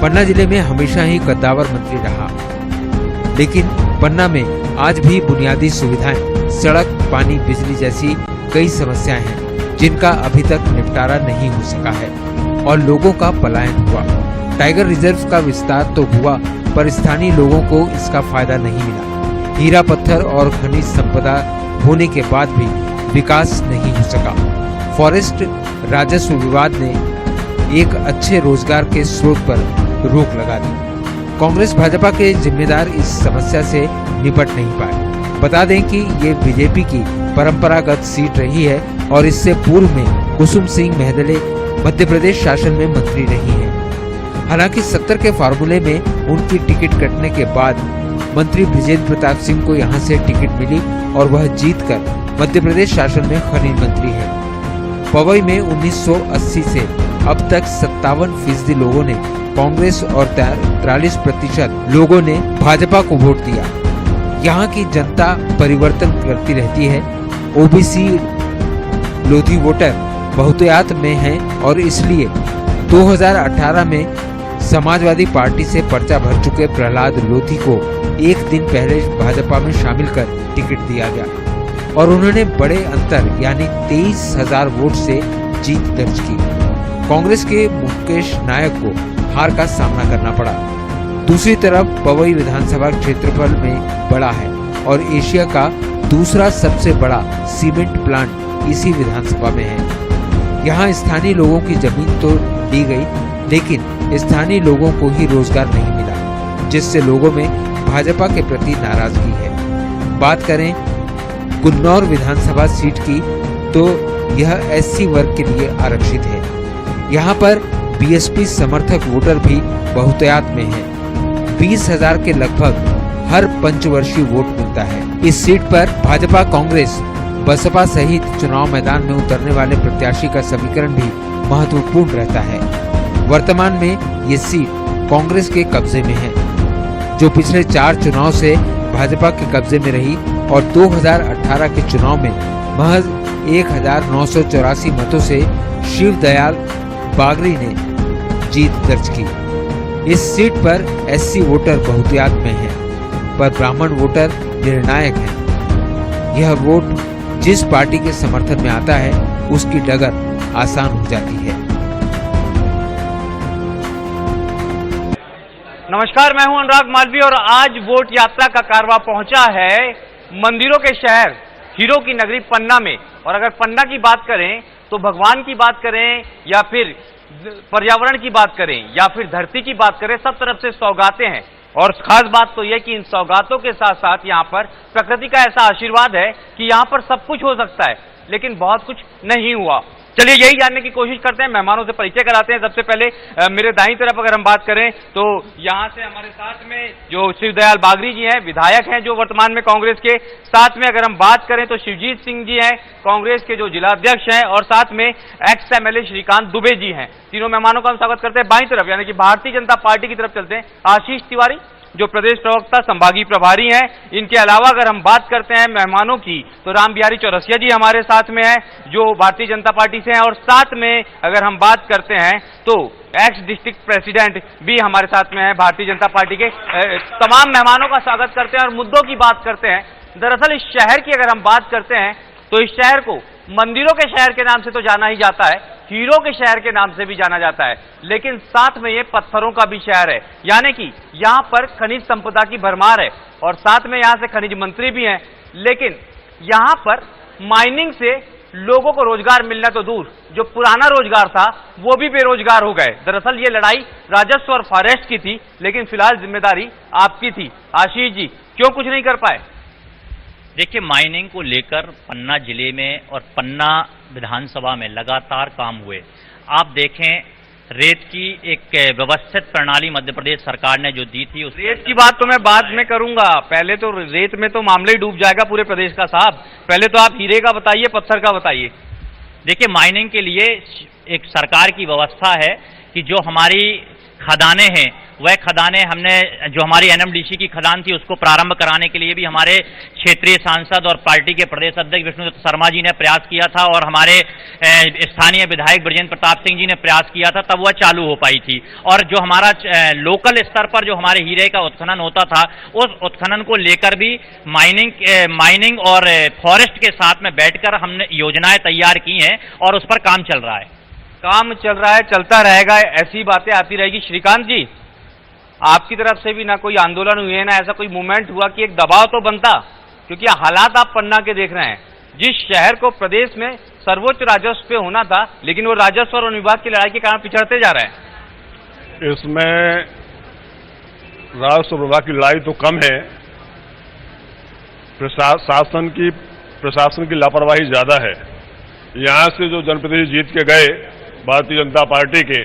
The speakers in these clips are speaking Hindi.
पन्ना जिले में हमेशा ही कद्दावर मंत्री रहा, लेकिन पन्ना में आज भी बुनियादी सुविधाएं, सड़क, पानी, बिजली जैसी कई समस्याएं हैं जिनका अभी तक निपटारा नहीं हो सका है और लोगों का पलायन हुआ। टाइगर रिजर्व का विस्तार तो हुआ पर स्थानीय लोगों को इसका फायदा नहीं मिला। हीरा पत्थर और खनिज संपदा होने के बाद भी विकास नहीं हो सका। फॉरेस्ट राजस्व विवाद ने एक अच्छे रोजगार के स्रोत पर रोक लगा दी। कांग्रेस भाजपा के जिम्मेदार इस समस्या से निपट नहीं पाए। बता दें कि ये बीजेपी की परंपरागत सीट रही है और इससे पूर्व में कुसुम सिंह महदले मध्य प्रदेश शासन में मंत्री रही हैं। हालांकि 70 के फार्मूले में उनकी टिकट कटने के बाद मंत्री बृजेंद्र प्रताप सिंह को यहां से टिकट मिली और वह जीतकर मध्य प्रदेश शासन में खनिज मंत्री है। पवई में 1980 से अब तक 57% लोगों ने कांग्रेस और 43% लोगों ने भाजपा को वोट दिया। यहाँ की जनता परिवर्तन करती रहती है। ओबीसी लोधी वोटर बहुतायत में हैं और इसलिए 2018 में समाजवादी पार्टी से पर्चा भर चुके प्रहलाद लोधी को एक दिन पहले भाजपा में शामिल कर टिकट दिया गया और उन्होंने बड़े अंतर यानी 23,000 वोट से जीत दर्ज की। कांग्रेस के मुकेश नायक को हार का सामना करना पड़ा। दूसरी तरफ पवई विधानसभा क्षेत्रफल में बड़ा है और एशिया का दूसरा सबसे बड़ा सीमेंट प्लांट इसी विधानसभा में है। यहाँ स्थानीय लोगों की जमीन तो दी गई, लेकिन स्थानीय लोगों को ही रोजगार नहीं मिला, जिससे लोगों में भाजपा के प्रति नाराजगी है। बात करें गुन्नौर विधानसभा सीट की तो यह एससी वर्ग के लिए आरक्षित है। यहाँ पर बीएसपी समर्थक वोटर भी बहुतायत में है। 20,000 के लगभग हर पंचवर्षीय वोट मिलता है। इस सीट पर भाजपा, कांग्रेस, बसपा सहित चुनाव मैदान में उतरने वाले प्रत्याशी का समीकरण भी महत्वपूर्ण रहता है। वर्तमान में ये सीट कांग्रेस के कब्जे में है, जो पिछले 4 चुनाव से भाजपा के कब्जे में रही और 2018 के चुनाव में महज 1984 मतों से शिव दयाल बागरी ने जीत दर्ज की। इस सीट पर एससी वोटर बहुतायत में है, पर ब्राह्मण वोटर निर्णायक है। यह वोट जिस पार्टी के समर्थन में आता है उसकी डगर आसान हो जाती है। नमस्कार, मैं हूं अनुराग मालवीय और आज वोट यात्रा का कारवां पहुंचा है मंदिरों के शहर हीरो की नगरी पन्ना में। और अगर पन्ना की बात करें तो भगवान की बात करें या फिर पर्यावरण की बात करें या फिर धरती की बात करें, सब तरफ से सौगातें हैं। और खास बात तो यह कि इन सौगातों के साथ साथ यहाँ पर प्रकृति का ऐसा आशीर्वाद है कि यहाँ पर सब कुछ हो सकता है, लेकिन बहुत कुछ नहीं हुआ। चलिए यही जानने की कोशिश करते हैं, मेहमानों से परिचय कराते हैं। सबसे पहले मेरे दाईं तरफ अगर हम बात करें तो यहाँ से हमारे साथ में जो शिवदयाल बागरी जी हैं, विधायक हैं जो वर्तमान में कांग्रेस के। साथ में अगर हम बात करें तो शिवजीत सिंह जी हैं, कांग्रेस के जो जिलाध्यक्ष हैं, और साथ में एक्स एमएलए श्रीकांत दुबे जी हैं। तीनों मेहमानों का हम स्वागत करते हैं। बाईं तरफ यानी कि भारतीय जनता पार्टी की तरफ चलते हैं, आशीष तिवारी जो प्रदेश प्रवक्ता संभागीय प्रभारी हैं। इनके अलावा अगर हम बात करते हैं मेहमानों की तो राम बिहारी चौरसिया जी हमारे साथ में हैं जो भारतीय जनता पार्टी से हैं। और साथ में अगर हम बात करते हैं तो एक्स डिस्ट्रिक्ट प्रेसिडेंट भी हमारे साथ में है भारतीय जनता पार्टी के। तमाम मेहमानों का स्वागत करते हैं और मुद्दों की बात करते हैं। दरअसल इस शहर की अगर हम बात करते हैं तो इस शहर को मंदिरों के शहर के नाम से तो जाना ही जाता है, हीरो के शहर के नाम से भी जाना जाता है, लेकिन साथ में ये पत्थरों का भी शहर है। यानी कि यहाँ पर खनिज संपदा की भरमार है और साथ में यहाँ से खनिज मंत्री भी हैं, लेकिन यहाँ पर माइनिंग से लोगों को रोजगार मिलना तो दूर, जो पुराना रोजगार था वो भी बेरोजगार हो गए। दरअसल ये लड़ाई राजस्व और फॉरेस्ट की थी, लेकिन फिलहाल जिम्मेदारी आपकी थी। आशीष जी, क्यों कुछ नहीं कर पाए? देखिए, माइनिंग को लेकर पन्ना जिले में और पन्ना विधानसभा में लगातार काम हुए। आप देखें, रेत की एक व्यवस्थित प्रणाली मध्य प्रदेश सरकार ने जो दी थी, उस रेत की बात तो मैं बाद में करूंगा। पहले तो रेत में तो मामला ही डूब जाएगा पूरे प्रदेश का साहब। पहले तो आप हीरे का बताइए, पत्थर का बताइए। देखिए, माइनिंग के लिए एक सरकार की व्यवस्था है कि जो हमारी खदानें हैं वह खदानें हमने, जो हमारी एनएमडीसी की खदान थी, उसको प्रारंभ कराने के लिए भी हमारे क्षेत्रीय सांसद और पार्टी के प्रदेश अध्यक्ष विष्णुदत्त शर्मा जी ने प्रयास किया था और हमारे स्थानीय विधायक ब्रजेंद्र प्रताप सिंह जी ने प्रयास किया था, तब वह चालू हो पाई थी। और जो हमारा लोकल स्तर पर जो हमारे हीरे का उत्खनन होता था, उस उत्खनन को लेकर भी माइनिंग और फॉरेस्ट के साथ में बैठकर हमने योजनाएं तैयार की हैं और उस पर काम चल रहा है। काम चल रहा है, चलता रहेगा, ऐसी बातें आती रहेगी। श्रीकांत जी, आपकी तरफ से भी ना कोई आंदोलन हुए, ना ऐसा कोई मूवमेंट हुआ कि एक दबाव तो बनता, क्योंकि हालात आप पन्ना के देख रहे हैं, जिस शहर को प्रदेश में सर्वोच्च राजस्व पे होना था, लेकिन वो राजस्व और विभाग की लड़ाई के कारण पिछड़ते जा रहे हैं। इसमें राजस्व विभाग की लड़ाई तो कम है, प्रशासन की लापरवाही ज्यादा है। यहां से जो जनप्रतिनिधि जीत के गए भारतीय जनता पार्टी के,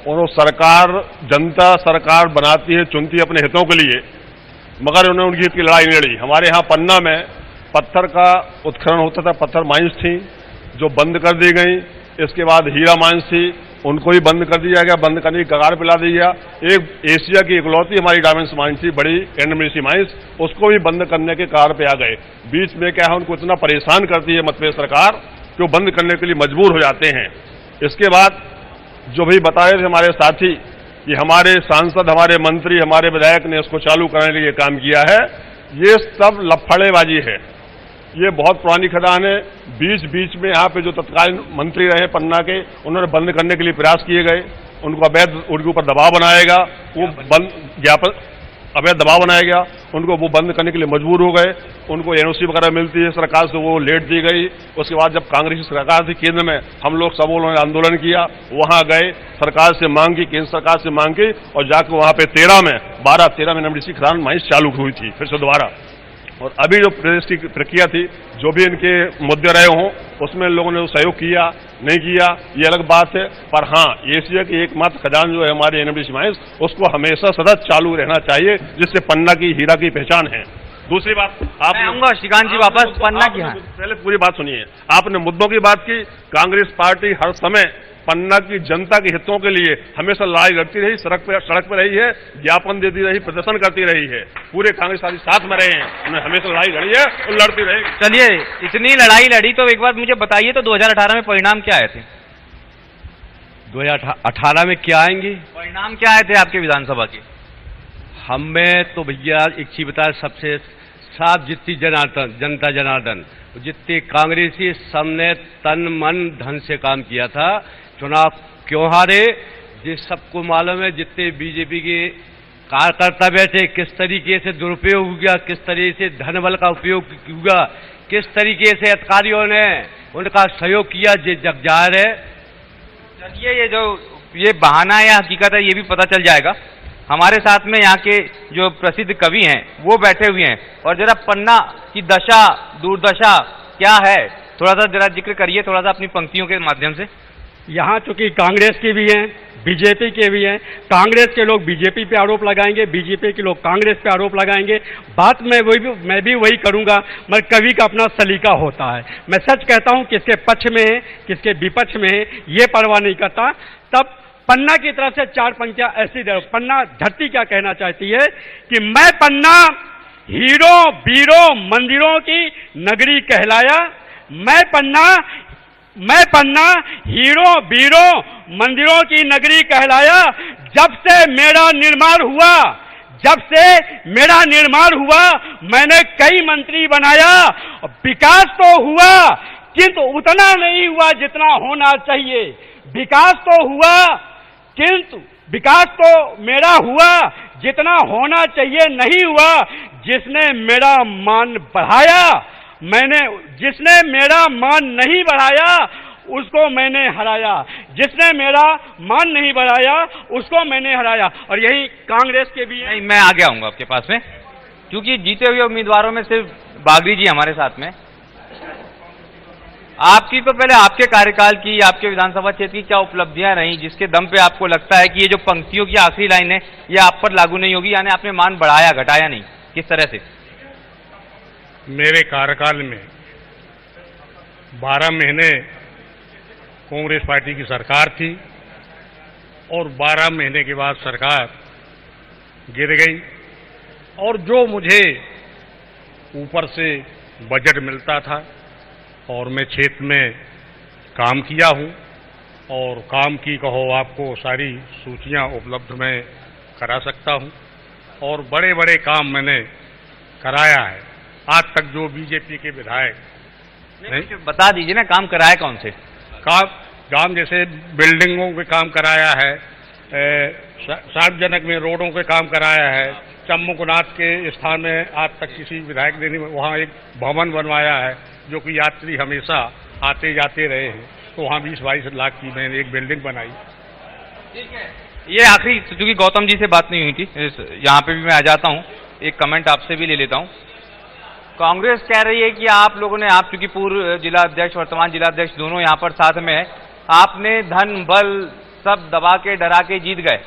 उन्होंने जनता सरकार बनाती है, चुनती है अपने हितों के लिए, मगर उन्होंने उनकी हित की लड़ाई नहीं लड़ी। हमारे यहाँ पन्ना में पत्थर का उत्खनन होता था, पत्थर माइंस थी जो बंद कर दी गई। इसके बाद हीरा माइंस थी, उनको भी बंद कर दिया गया, बंद करने की कगार पे ला दी गया। एक एशिया की इकलौती हमारी डायमंड्स माइंस थी, बड़ी एनएमडीसी माइंस, उसको भी बंद करने के कगार पे आ गए। बीच में क्या है, उनको इतना परेशान करती है मध्यप्रदेश सरकार कि वो बंद करने के लिए मजबूर हो जाते हैं। इसके बाद जो भी बता रहे थे हमारे साथी कि हमारे सांसद, हमारे मंत्री, हमारे विधायक ने इसको चालू कराने के लिए काम किया है, ये सब लफड़ेबाजी है। ये बहुत पुरानी खदान है। बीच में यहाँ पे जो तत्कालीन मंत्री रहे पन्ना के, उन्होंने बंद करने के लिए प्रयास किए गए, उनको उनके ऊपर दबाव बनाएगा, वो अवैध दबाव बनाया गया, उनको वो बंद करने के लिए मजबूर हो गए। उनको एनओसी वगैरह मिलती है सरकार से, वो लेट दी गई। उसके बाद जब कांग्रेस की सरकार थी केंद्र में, हम लोग सब उन्होंने आंदोलन किया, वहां गए, सरकार से मांग की, केंद्र सरकार से मांग की, और जाकर वहां पे 13 में एनएमडीसी खदान माइंस चालू हुई थी फिर से दोबारा। और अभी जो प्रदेश की प्रक्रिया थी, जो भी इनके मुद्दे रहे हों, उसमें लोगों ने सहयोग किया नहीं किया ये अलग बात है, पर हाँ, एशिया की एकमात्र खदान जो है हमारी एनएमडीसी माइंस, उसको हमेशा सतत चालू रहना चाहिए, जिससे पन्ना की हीरा की पहचान है। दूसरी बात, आप आऊंगा श्रीकांत जी वापस पन्ना की। पहले पूरी बात सुनिए। आपने मुद्दों की बात की। कांग्रेस पार्टी हर समय पन्ना की जनता के हितों के लिए हमेशा लड़ाई लड़ती रही, सड़क पर रही है, ज्ञापन देती रही, प्रदर्शन करती रही है। पूरे कांग्रेस साथी साथ में रहे हैं, उन्होंने हमेशा लड़ाई लड़ी है और लड़ती रहेगी। चलिए, इतनी लड़ाई लड़ी तो एक बार मुझे बताइए, तो 2018 में परिणाम क्या आए थे? 2018 में क्या आएंगे परिणाम, क्या आए थे आपके विधानसभा के? हमें तो भैया एक चीज बता, सबसे साफ जितनी जनता जनार्दन, जितने कांग्रेसी, सबने तन मन धन से काम किया था। चुनाव क्यों हारे, ये सबको मालूम है। जितने बीजेपी के कार्यकर्ता बैठे, किस तरीके से दुरुपयोग हुआ, किस तरीके से धन बल का उपयोग हुआ, किस तरीके से अधिकारियों ने उनका सहयोग किया, ये जग जाहिर है। चलिए, ये बहाना है या हकीकत है, ये भी पता चल जाएगा। हमारे साथ में यहाँ के जो प्रसिद्ध कवि हैं वो बैठे हुए हैं, और जरा पन्ना की दशा, दुर्दशा क्या है, थोड़ा सा जरा जिक्र करिए, थोड़ा सा अपनी पंक्तियों के माध्यम से। यहाँ चूंकि कांग्रेस के भी हैं, बीजेपी के भी हैं, कांग्रेस के लोग बीजेपी पे आरोप लगाएंगे, बीजेपी के लोग कांग्रेस पे आरोप लगाएंगे। बात मैं भी वही करूंगा, मगर कवि का अपना सलीका होता है। मैं सच कहता हूं, किसके पक्ष में है, किसके विपक्ष में है, ये परवाह नहीं करता। तब पन्ना की तरफ से 4 पंक्तियां ऐसी दे। पन्ना धरती क्या कहना चाहती है कि मैं पन्ना हीरो वीरों मंदिरों की नगरी कहलाया, मैं पन्ना हीरो वीरों मंदिरों की नगरी कहलाया। जब से मेरा निर्माण हुआ मैंने कई मंत्री बनाया। विकास तो हुआ किंतु उतना नहीं हुआ जितना होना चाहिए। विकास तो मेरा हुआ जितना होना चाहिए नहीं हुआ। जिसने मेरा मान नहीं बढ़ाया उसको मैंने हराया। जिसने मेरा मान नहीं बढ़ाया उसको मैंने हराया। और यही कांग्रेस के भी है। नहीं, मैं आगे आऊंगा आपके पास में, क्योंकि जीते हुए उम्मीदवारों में सिर्फ बागड़ी जी हमारे साथ में। आपकी तो पहले आपके कार्यकाल की, आपके विधानसभा क्षेत्र की क्या उपलब्धियां रही जिसके दम पे आपको लगता है कि ये जो पंक्तियों की आखिरी लाइन है ये आप पर लागू नहीं होगी, यानी आपने मान बढ़ाया घटाया नहीं, किस तरह से? मेरे कार्यकाल में 12 महीने कांग्रेस पार्टी की सरकार थी। और 12 महीने के बाद सरकार गिर गई और जो मुझे ऊपर से बजट मिलता था और मैं क्षेत्र में काम किया हूं और काम की कहो आपको सारी सूचियां उपलब्ध मैं करा सकता हूं और बड़े बड़े काम मैंने कराया है। आज तक जो बीजेपी के विधायक नहीं, बता दीजिए ना काम कराया कौन से काम जैसे बिल्डिंगों के काम कराया है, सार्वजनिक में रोडों के काम कराया है, चम्मुकनाथ के स्थान में आज तक किसी विधायक ने वहाँ एक भवन बनवाया है जो कि यात्री हमेशा आते जाते रहे हैं, तो वहाँ 20-22 लाख की मैंने एक बिल्डिंग बनाई। ठीक है, ये आखिरी, क्योंकि गौतम जी से बात नहीं हुई थी, यहाँ पे भी मैं आ जाता हूँ, एक कमेंट आपसे भी ले लेता हूँ। कांग्रेस कह रही है कि आप लोगों ने, आप चूंकि पूर्व जिला अध्यक्ष वर्तमान जिला अध्यक्ष दोनों यहाँ पर साथ में है, आपने धन बल सब दबा के डरा के जीत गए,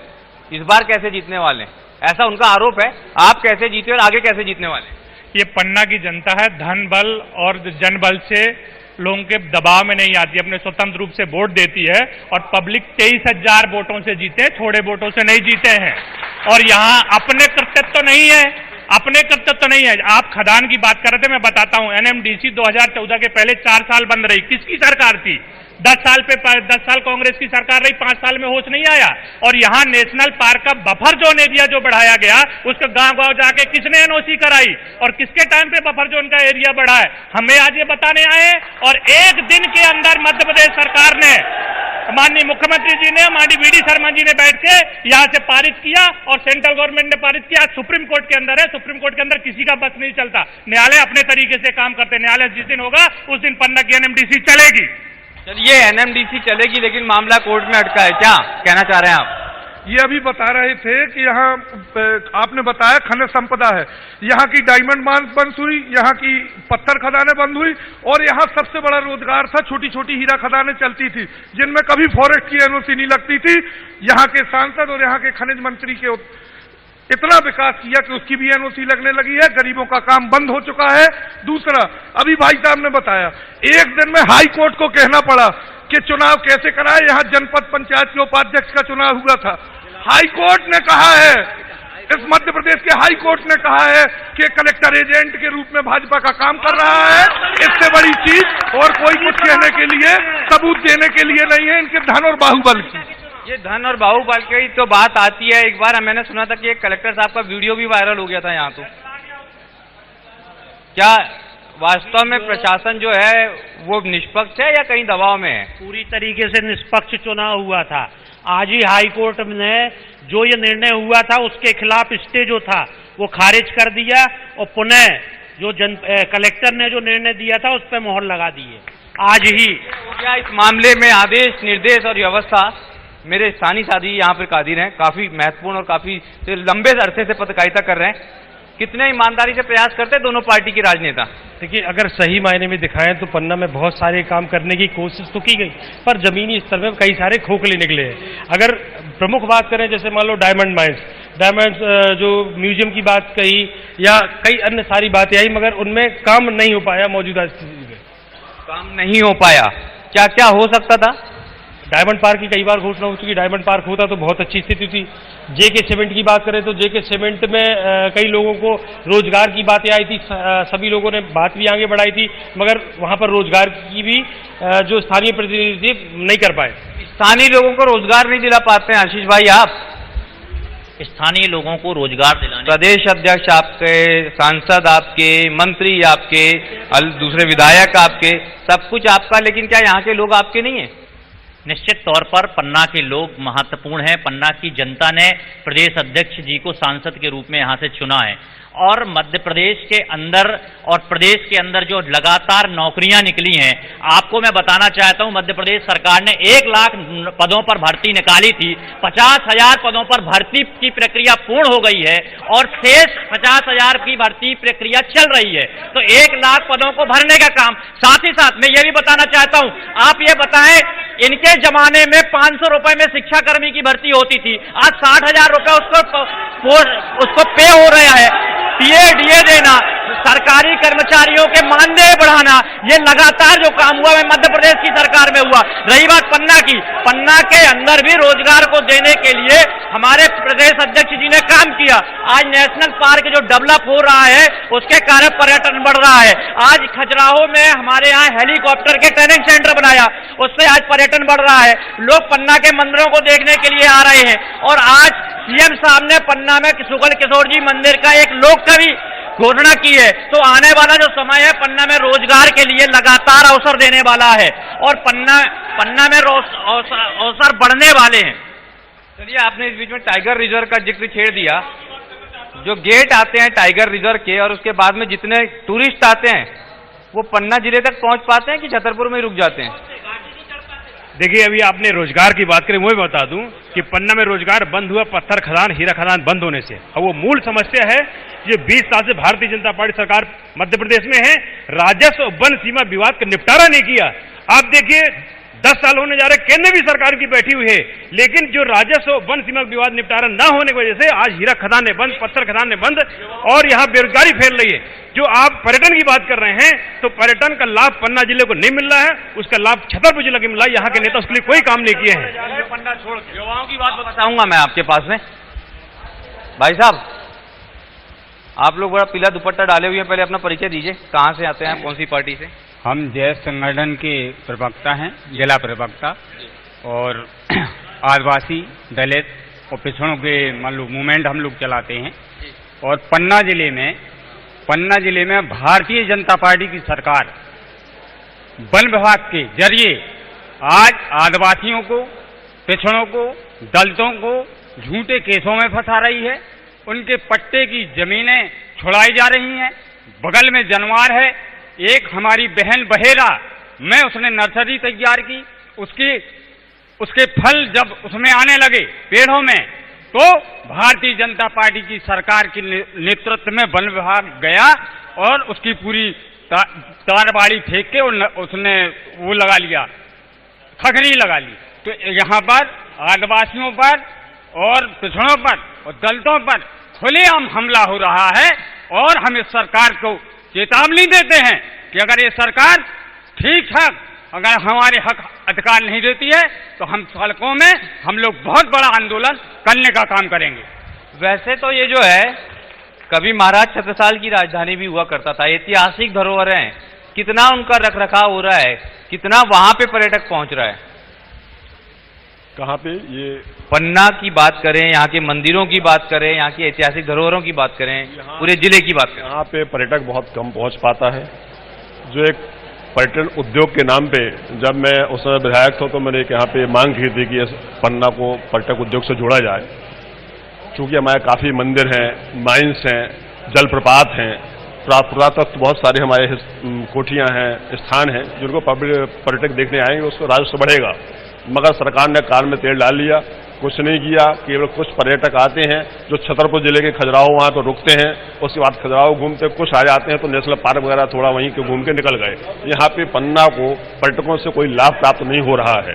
इस बार कैसे जीतने वाले हैं, ऐसा उनका आरोप है। आप कैसे जीते और आगे कैसे जीतने वाले हैं? ये पन्ना की जनता है, धन बल और जन बल से लोगों के दबाव में नहीं आती, अपने स्वतंत्र रूप से वोट देती है और पब्लिक 23,000 वोटों से जीते, थोड़े वोटों से नहीं जीते हैं। और यहाँ अपने कर्तव्य तो नहीं है, अपने कर्तव्य तो नहीं है। आप खदान की बात कर रहे थे, मैं बताता हूँ, एनएमडीसी 2014 के पहले 4 साल बंद रही, किसकी सरकार थी? 10 साल कांग्रेस की सरकार रही, 5 साल में होश नहीं आया। और यहाँ नेशनल पार्क का बफर जोन एरिया जो बढ़ाया गया, उसका गांव-गांव जाके किसने एनओसी कराई और किसके टाइम पे बफर जोन का एरिया बढ़ा है, हमें आज ये बताने आए। और एक दिन के अंदर मध्य प्रदेश सरकार ने, माननीय मुख्यमंत्री जी ने, माननीय वीडी शर्मा जी ने बैठ के यहाँ से पारित किया और सेंट्रल गवर्नमेंट ने पारित किया। सुप्रीम कोर्ट के अंदर है, सुप्रीम कोर्ट के अंदर किसी का बस नहीं चलता, न्यायालय अपने तरीके से काम करते। न्यायालय जिस दिन होगा उस दिन पन्ना की एनएमडीसी चलेगी। चलिए, एनएमडीसी चलेगी, लेकिन मामला कोर्ट में अटका है, क्या कहना चाह रहे हैं आप? ये अभी बता रहे थे कि यहाँ आपने बताया खनिज संपदा है, यहाँ की डायमंड माइंस बंद हुई, यहाँ की पत्थर खदानें बंद हुई और यहाँ सबसे बड़ा रोजगार था, छोटी छोटी हीरा खदानें चलती थी जिनमें कभी फॉरेस्ट की एनओसी नहीं लगती थी। यहाँ के सांसद और यहाँ के खनिज मंत्री के इतना विकास किया कि उसकी भी एनओसी लगने लगी है, गरीबों का काम बंद हो चुका है। दूसरा, अभी भाई साहब ने बताया, एक दिन में हाई कोर्ट को कहना पड़ा कि चुनाव कैसे कराए। यहाँ जनपद पंचायत के उपाध्यक्ष का चुनाव हुआ था, हाई कोर्ट ने कहा है, इस मध्य प्रदेश के हाई कोर्ट ने कहा है कि कलेक्टर एजेंट के रूप में भाजपा का काम कर रहा है। इससे बड़ी चीज और कोई कुछ कहने के लिए, सबूत देने के लिए नहीं है इनके धन और बाहुबल की। ये धन और बाहुबल की तो बात आती है। एक बार मैंने सुना था कि एक कलेक्टर साहब का वीडियो भी वायरल हो गया था यहाँ, तो क्या वास्तव में प्रशासन जो है वो निष्पक्ष है या कहीं दबाव में है? पूरी तरीके से निष्पक्ष चुनाव हुआ था। आज ही हाई कोर्ट ने जो ये निर्णय हुआ था उसके खिलाफ स्टे जो था वो खारिज कर दिया और पुनः जो कलेक्टर ने जो निर्णय दिया था उस पर मोहर लगा दी है आज ही। क्या इस मामले में आदेश, निर्देश और व्यवस्था, मेरे स्थानीय साथी यहाँ पर कादिर हैं, काफी महत्वपूर्ण और काफी लंबे अरसे से पत्रकारिता कर रहे हैं, कितने ईमानदारी से प्रयास करते हैं दोनों पार्टी के राजनेता? देखिए, अगर सही मायने में दिखाएं तो पन्ना में बहुत सारे काम करने की कोशिश तो की गई, पर जमीनी स्तर में कई सारे खोखले निकले हैं। अगर प्रमुख बात करें, जैसे मान लो डायमंड जो म्यूजियम की बात कही या कई अन्य सारी बातें आई, मगर उनमें काम नहीं हो पाया। मौजूदा स्थिति में काम नहीं हो पाया, क्या क्या हो सकता था? डायमंड पार्क की कई बार घोषणा हो चुकी, डायमंड पार्क होता तो बहुत अच्छी स्थिति थी। जेके सीमेंट की बात करें तो जेके सीमेंट में कई लोगों को रोजगार की बातें आई थी, सभी लोगों ने बात भी आगे बढ़ाई थी, मगर वहां पर रोजगार की भी जो स्थानीय प्रतिनिधि नहीं कर पाए। स्थानीय लोगों को रोजगार नहीं दिला पाते हैं आशीष भाई आप? स्थानीय लोगों को रोजगार दिलाने, प्रदेश अध्यक्ष आपके, सांसद आपके, मंत्री आपके, दूसरे विधायक आपके, सब कुछ आपका, लेकिन क्या यहाँ के लोग आपके नहीं है? निश्चित तौर पर पन्ना के लोग महत्वपूर्ण हैं। पन्ना की जनता ने प्रदेश अध्यक्ष जी को सांसद के रूप में यहाँ से चुना है और मध्य प्रदेश के अंदर और प्रदेश के अंदर जो लगातार नौकरियां निकली हैं, आपको मैं बताना चाहता हूं, मध्य प्रदेश सरकार ने 1 लाख पदों पर भर्ती निकाली थी, 50,000 पदों पर भर्ती की प्रक्रिया पूर्ण हो गई है और शेष 50,000 की भर्ती प्रक्रिया चल रही है। तो 1 लाख पदों को भरने का काम। साथ ही साथ मैं ये भी बताना चाहता हूं, आप ये बताएं, इनके जमाने में 500 रुपए में शिक्षा कर्मी की भर्ती होती थी, आज 60,000 रुपए उसको पे हो रहा है। टीए डीए देना, सरकारी कर्मचारियों के मानदेय बढ़ाना, ये लगातार जो काम हुआ है मध्य प्रदेश की सरकार में हुआ। रही बात पन्ना की, पन्ना के अंदर भी रोजगार को देने के लिए हमारे प्रदेश अध्यक्ष जी ने काम किया। आज नेशनल पार्क जो डेवलप हो रहा है उसके कारण पर्यटन बढ़ रहा है। आज खजुराहो में हमारे यहाँ हेलीकॉप्टर के ट्रेनिंग सेंटर बनाया, उससे आज पर्यटन बढ़ रहा है। लोग पन्ना के मंदिरों को देखने के लिए आ रहे हैं। और आज सीएम साहब ने पन्ना में सुगल किशोर जी मंदिर का एक लोक कवि घोषणा की है। तो आने वाला जो समय है पन्ना में रोजगार के लिए लगातार अवसर देने वाला है और पन्ना में अवसर बढ़ने वाले हैं। चलिए, आपने इस बीच में टाइगर रिजर्व का जिक्र छेड़ दिया। जो गेट आते हैं टाइगर रिजर्व के और उसके बाद में जितने टूरिस्ट आते हैं वो पन्ना जिले तक पहुंच पाते हैं कि छतरपुर में रुक जाते हैं? देखिए, अभी आपने रोजगार की बात करी, मैं बता दूं कि पन्ना में रोजगार बंद हुआ पत्थर खदान, हीरा खदान बंद होने से। और वो मूल समस्या है जो 20 साल से भारतीय जनता पार्टी सरकार मध्य प्रदेश में है, राजस्व वन सीमा विवाद का निपटारा नहीं किया। आप देखिए, 10 साल होने जा रहे, केंद्र भी सरकार की बैठी हुई है, लेकिन जो राजस्व वन सीमा विवाद निपटारा न होने की वजह से आज हीरा खदान बंद, पत्थर खदान बंद और यहाँ बेरोजगारी फैल रही है। जो आप पर्यटन की बात कर रहे हैं, तो पर्यटन का लाभ पन्ना जिले को नहीं मिल रहा है, उसका लाभ छतरपुर जिले को मिल रहा है। यहाँ के नेता उसके लिए कोई काम नहीं किए हैं। पन्ना छोड़ युवाओं की बात बताऊंगा मैं आपके पास में। भाई साहब, आप लोग बड़ा पीला दुपट्टा डाले हुए हैं, पहले अपना परिचय दीजिए, कहाँ से आते हैं, कौन सी पार्टी से? हम जय संगठन के प्रवक्ता हैं, जिला प्रवक्ता, और आदिवासी, दलित और पिछड़ों के मान लो मूवमेंट हम लोग चलाते हैं। और पन्ना जिले में भारतीय जनता पार्टी की सरकार वन विभाग के जरिए आज आदिवासियों को, पिछड़ों को, दलितों को झूठे केसों में फंसा रही है। उनके पट्टे की जमीनें छुड़ाई जा रही हैं। बगल में जनवार है, एक हमारी बहन बहेरा में उसने नर्सरी तैयार की, उसके फल जब उसमें आने लगे पेड़ों में, तो भारतीय जनता पार्टी की सरकार के नेतृत्व में वन विभाग गया और उसकी पूरी तारबाड़ी फेंक के उसने वो लगा लिया, खगनी लगा ली। तो यहाँ पर आदिवासियों पर और पिछड़ों पर और दलितों पर खुलेआम हमला हो रहा है। और हम इस सरकार को चेतावनी देते हैं कि अगर ये सरकार ठीक ठाक अगर हमारे हक अधिकार नहीं देती है तो हम सड़कों में हम लोग बहुत बड़ा आंदोलन करने का काम करेंगे। वैसे तो ये जो है कभी महाराज छत्रसाल की राजधानी भी हुआ करता था, ऐतिहासिक धरोहरें, कितना उनका रखरखाव हो रहा है, कितना वहां पे पर्यटक पहुंच रहा है? कहाँ पे? ये पन्ना की बात करें, यहाँ के मंदिरों की बात करें, यहाँ की ऐतिहासिक धरोहरों की बात करें, पूरे जिले की बात करें, यहाँ पे पर्यटक बहुत कम पहुंच पाता है। जो एक पर्यटन उद्योग के नाम पे, जब मैं उस समय विधायक था तो मैंने यहाँ पे मांग की थी कि पन्ना को पर्यटक उद्योग से जोड़ा जाए। चूंकि हमारे काफ़ी मंदिर हैं, माइंस हैं, जलप्रपात हैं, पुरातत्व बहुत सारे हमारे कोठियाँ हैं, स्थान हैं जिनको पर्यटक देखने आएंगे, उसको राजस्व बढ़ेगा। मगर सरकार ने कान में तेल डाल लिया, कुछ नहीं किया। केवल कुछ पर्यटक आते हैं जो छतरपुर जिले के खजुराहो वहाँ पर रुकते हैं, उसके बाद खजुराहो घूमते, कुछ आ जाते हैं तो नेशनल पार्क वगैरह थोड़ा वहीं के घूम के निकल गए। यहाँ पे पन्ना को पर्यटकों से कोई लाभ प्राप्त नहीं हो रहा है।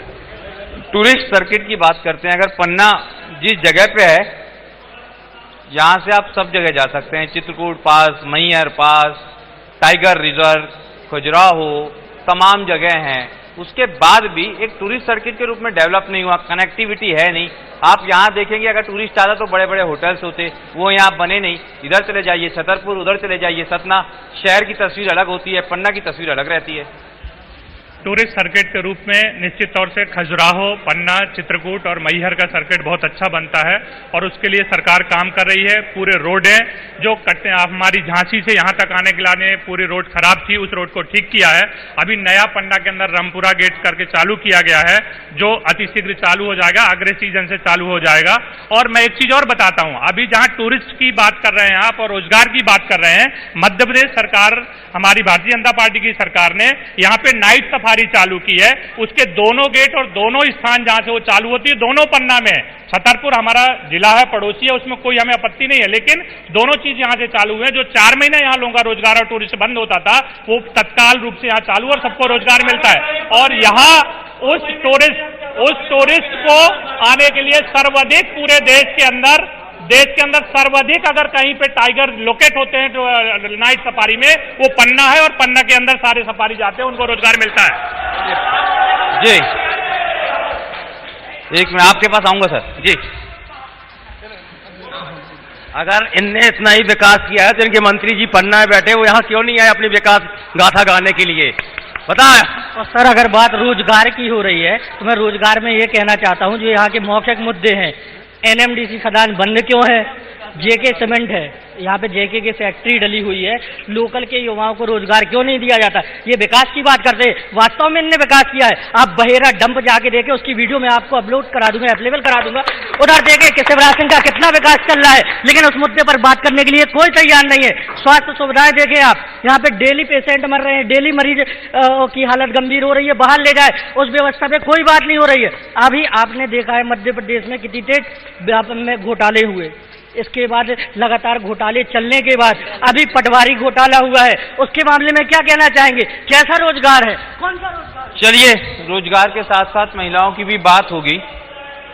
टूरिस्ट सर्किट की बात करते हैं, अगर पन्ना जिस जगह पे है, यहाँ से आप सब जगह जा सकते हैं, चित्रकूट पास, मैहर पास, टाइगर रिजर्व, खजुराहो, तमाम जगह हैं। उसके बाद भी एक टूरिस्ट सर्किट के रूप में डेवलप नहीं हुआ, कनेक्टिविटी है नहीं। आप यहाँ देखेंगे अगर टूरिस्ट आता तो बड़े बड़े होटल्स होते, वो यहाँ बने नहीं। इधर चले जाइए छतरपुर, उधर चले जाइए सतना, शहर की तस्वीर अलग होती है, पन्ना की तस्वीर अलग रहती है। टूरिस्ट सर्किट के रूप में निश्चित तौर से खजुराहो, पन्ना, चित्रकूट और मैहर का सर्किट बहुत अच्छा बनता है और उसके लिए सरकार काम कर रही है। पूरे रोडें जो कटते हैं, हमारी झांसी से यहाँ तक आने के लिए पूरी रोड खराब थी, उस रोड को ठीक किया है। अभी नया पन्ना के अंदर रामपुरा गेट करके चालू किया गया है, जो अतिशीघ्र चालू हो जाएगा, अगले सीजन से चालू हो जाएगा। और मैं एक चीज और बताता हूँ, अभी जहाँ टूरिस्ट की बात कर रहे हैं आप और रोजगार की बात कर रहे हैं, मध्य प्रदेश सरकार, हमारी भारतीय जनता पार्टी की सरकार ने यहाँ पे नाइट सफारी चालू की है। उसके दोनों गेट और दोनों स्थान जहां से वो चालू होती है, दोनों पन्ना में। छतरपुर हमारा जिला है, पड़ोसी है, उसमें कोई हमें आपत्ति नहीं है, लेकिन दोनों चीज यहां से चालू हुए। जो 4 महीने यहाँ लोगों का रोजगार और टूरिस्ट बंद होता था, वो तत्काल रूप से यहाँ चालू और सबको रोजगार मिलता है। और यहाँ उस टूरिस्ट को आने के लिए सर्वाधिक पूरे देश के अंदर देश के अंदर सर्वाधिक अगर कहीं पे टाइगर लोकेट होते हैं तो नाइट सफारी में वो पन्ना है, और पन्ना के अंदर सारे सफारी जाते हैं, उनको रोजगार मिलता है। जी, एक मिनट आपके पास आऊंगा सर जी। अगर इनने इतना ही विकास किया है तो इनके मंत्री जी पन्ना में बैठे, वो यहाँ क्यों नहीं आए अपनी विकास गाथा गाने के लिए? पता है। और सर अगर बात रोजगार की हो रही है तो मैं रोजगार में ये कहना चाहता हूँ, जो यहाँ के मौखिक मुद्दे हैं, एनएमडीसी खदान बंद क्यों है, जेके सीमेंट है, यहाँ पे जेके की फैक्ट्री डली हुई है, लोकल के युवाओं को रोजगार क्यों नहीं दिया जाता? ये विकास की बात करते हैं, वास्तव में इनने विकास किया है। आप बहेरा डंप जाके देखें, उसकी वीडियो मैं आपको अपलोड करा दूंगा, अवेलेबल करा दूंगा, उधर देखें कि शिवराज सिंह का कितना विकास चल रहा है, लेकिन उस मुद्दे पर बात करने के लिए कोई तैयार नहीं है। स्वास्थ्य सुविधाएं देखें आप, यहाँ पे डेली पेशेंट मर रहे हैं, डेली मरीज की हालत गंभीर हो रही है, बाहर ले जाए उस व्यवस्था पे कोई बात नहीं हो रही है। अभी आपने देखा है मध्य प्रदेश में कितनी तेज व्यापन में घोटाले हुए, इसके बाद लगातार घोटाले चलने के बाद अभी पटवारी घोटाला हुआ है, उसके मामले में क्या कहना चाहेंगे? कैसा रोजगार है, कौन सा रोजगार? चलिए, रोजगार के साथ साथ महिलाओं की भी बात होगी।